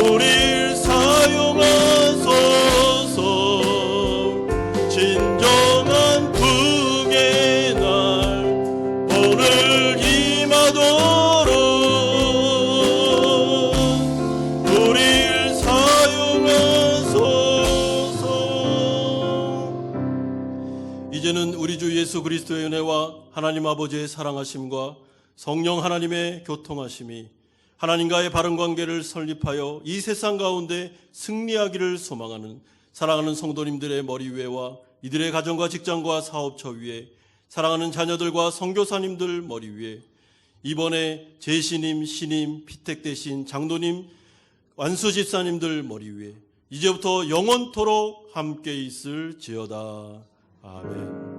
우릴 사용하소서. 진정한 부흥의 날 오늘 임하도록 우릴 사용하소서. 이제는 우리 주 예수 그리스도의 은혜와 하나님 아버지의 사랑하심과 성령 하나님의 교통하심이 하나님과의 바른 관계를 설립하여 이 세상 가운데 승리하기를 소망하는 사랑하는 성도님들의 머리 위에와 이들의 가정과 직장과 사업처 위에 사랑하는 자녀들과 선교사님들 머리 위에 이번에 제시님, 신임, 피택 대신 장로님, 완수 집사님들 머리 위에 이제부터 영원토록 함께 있을지어다. 아멘.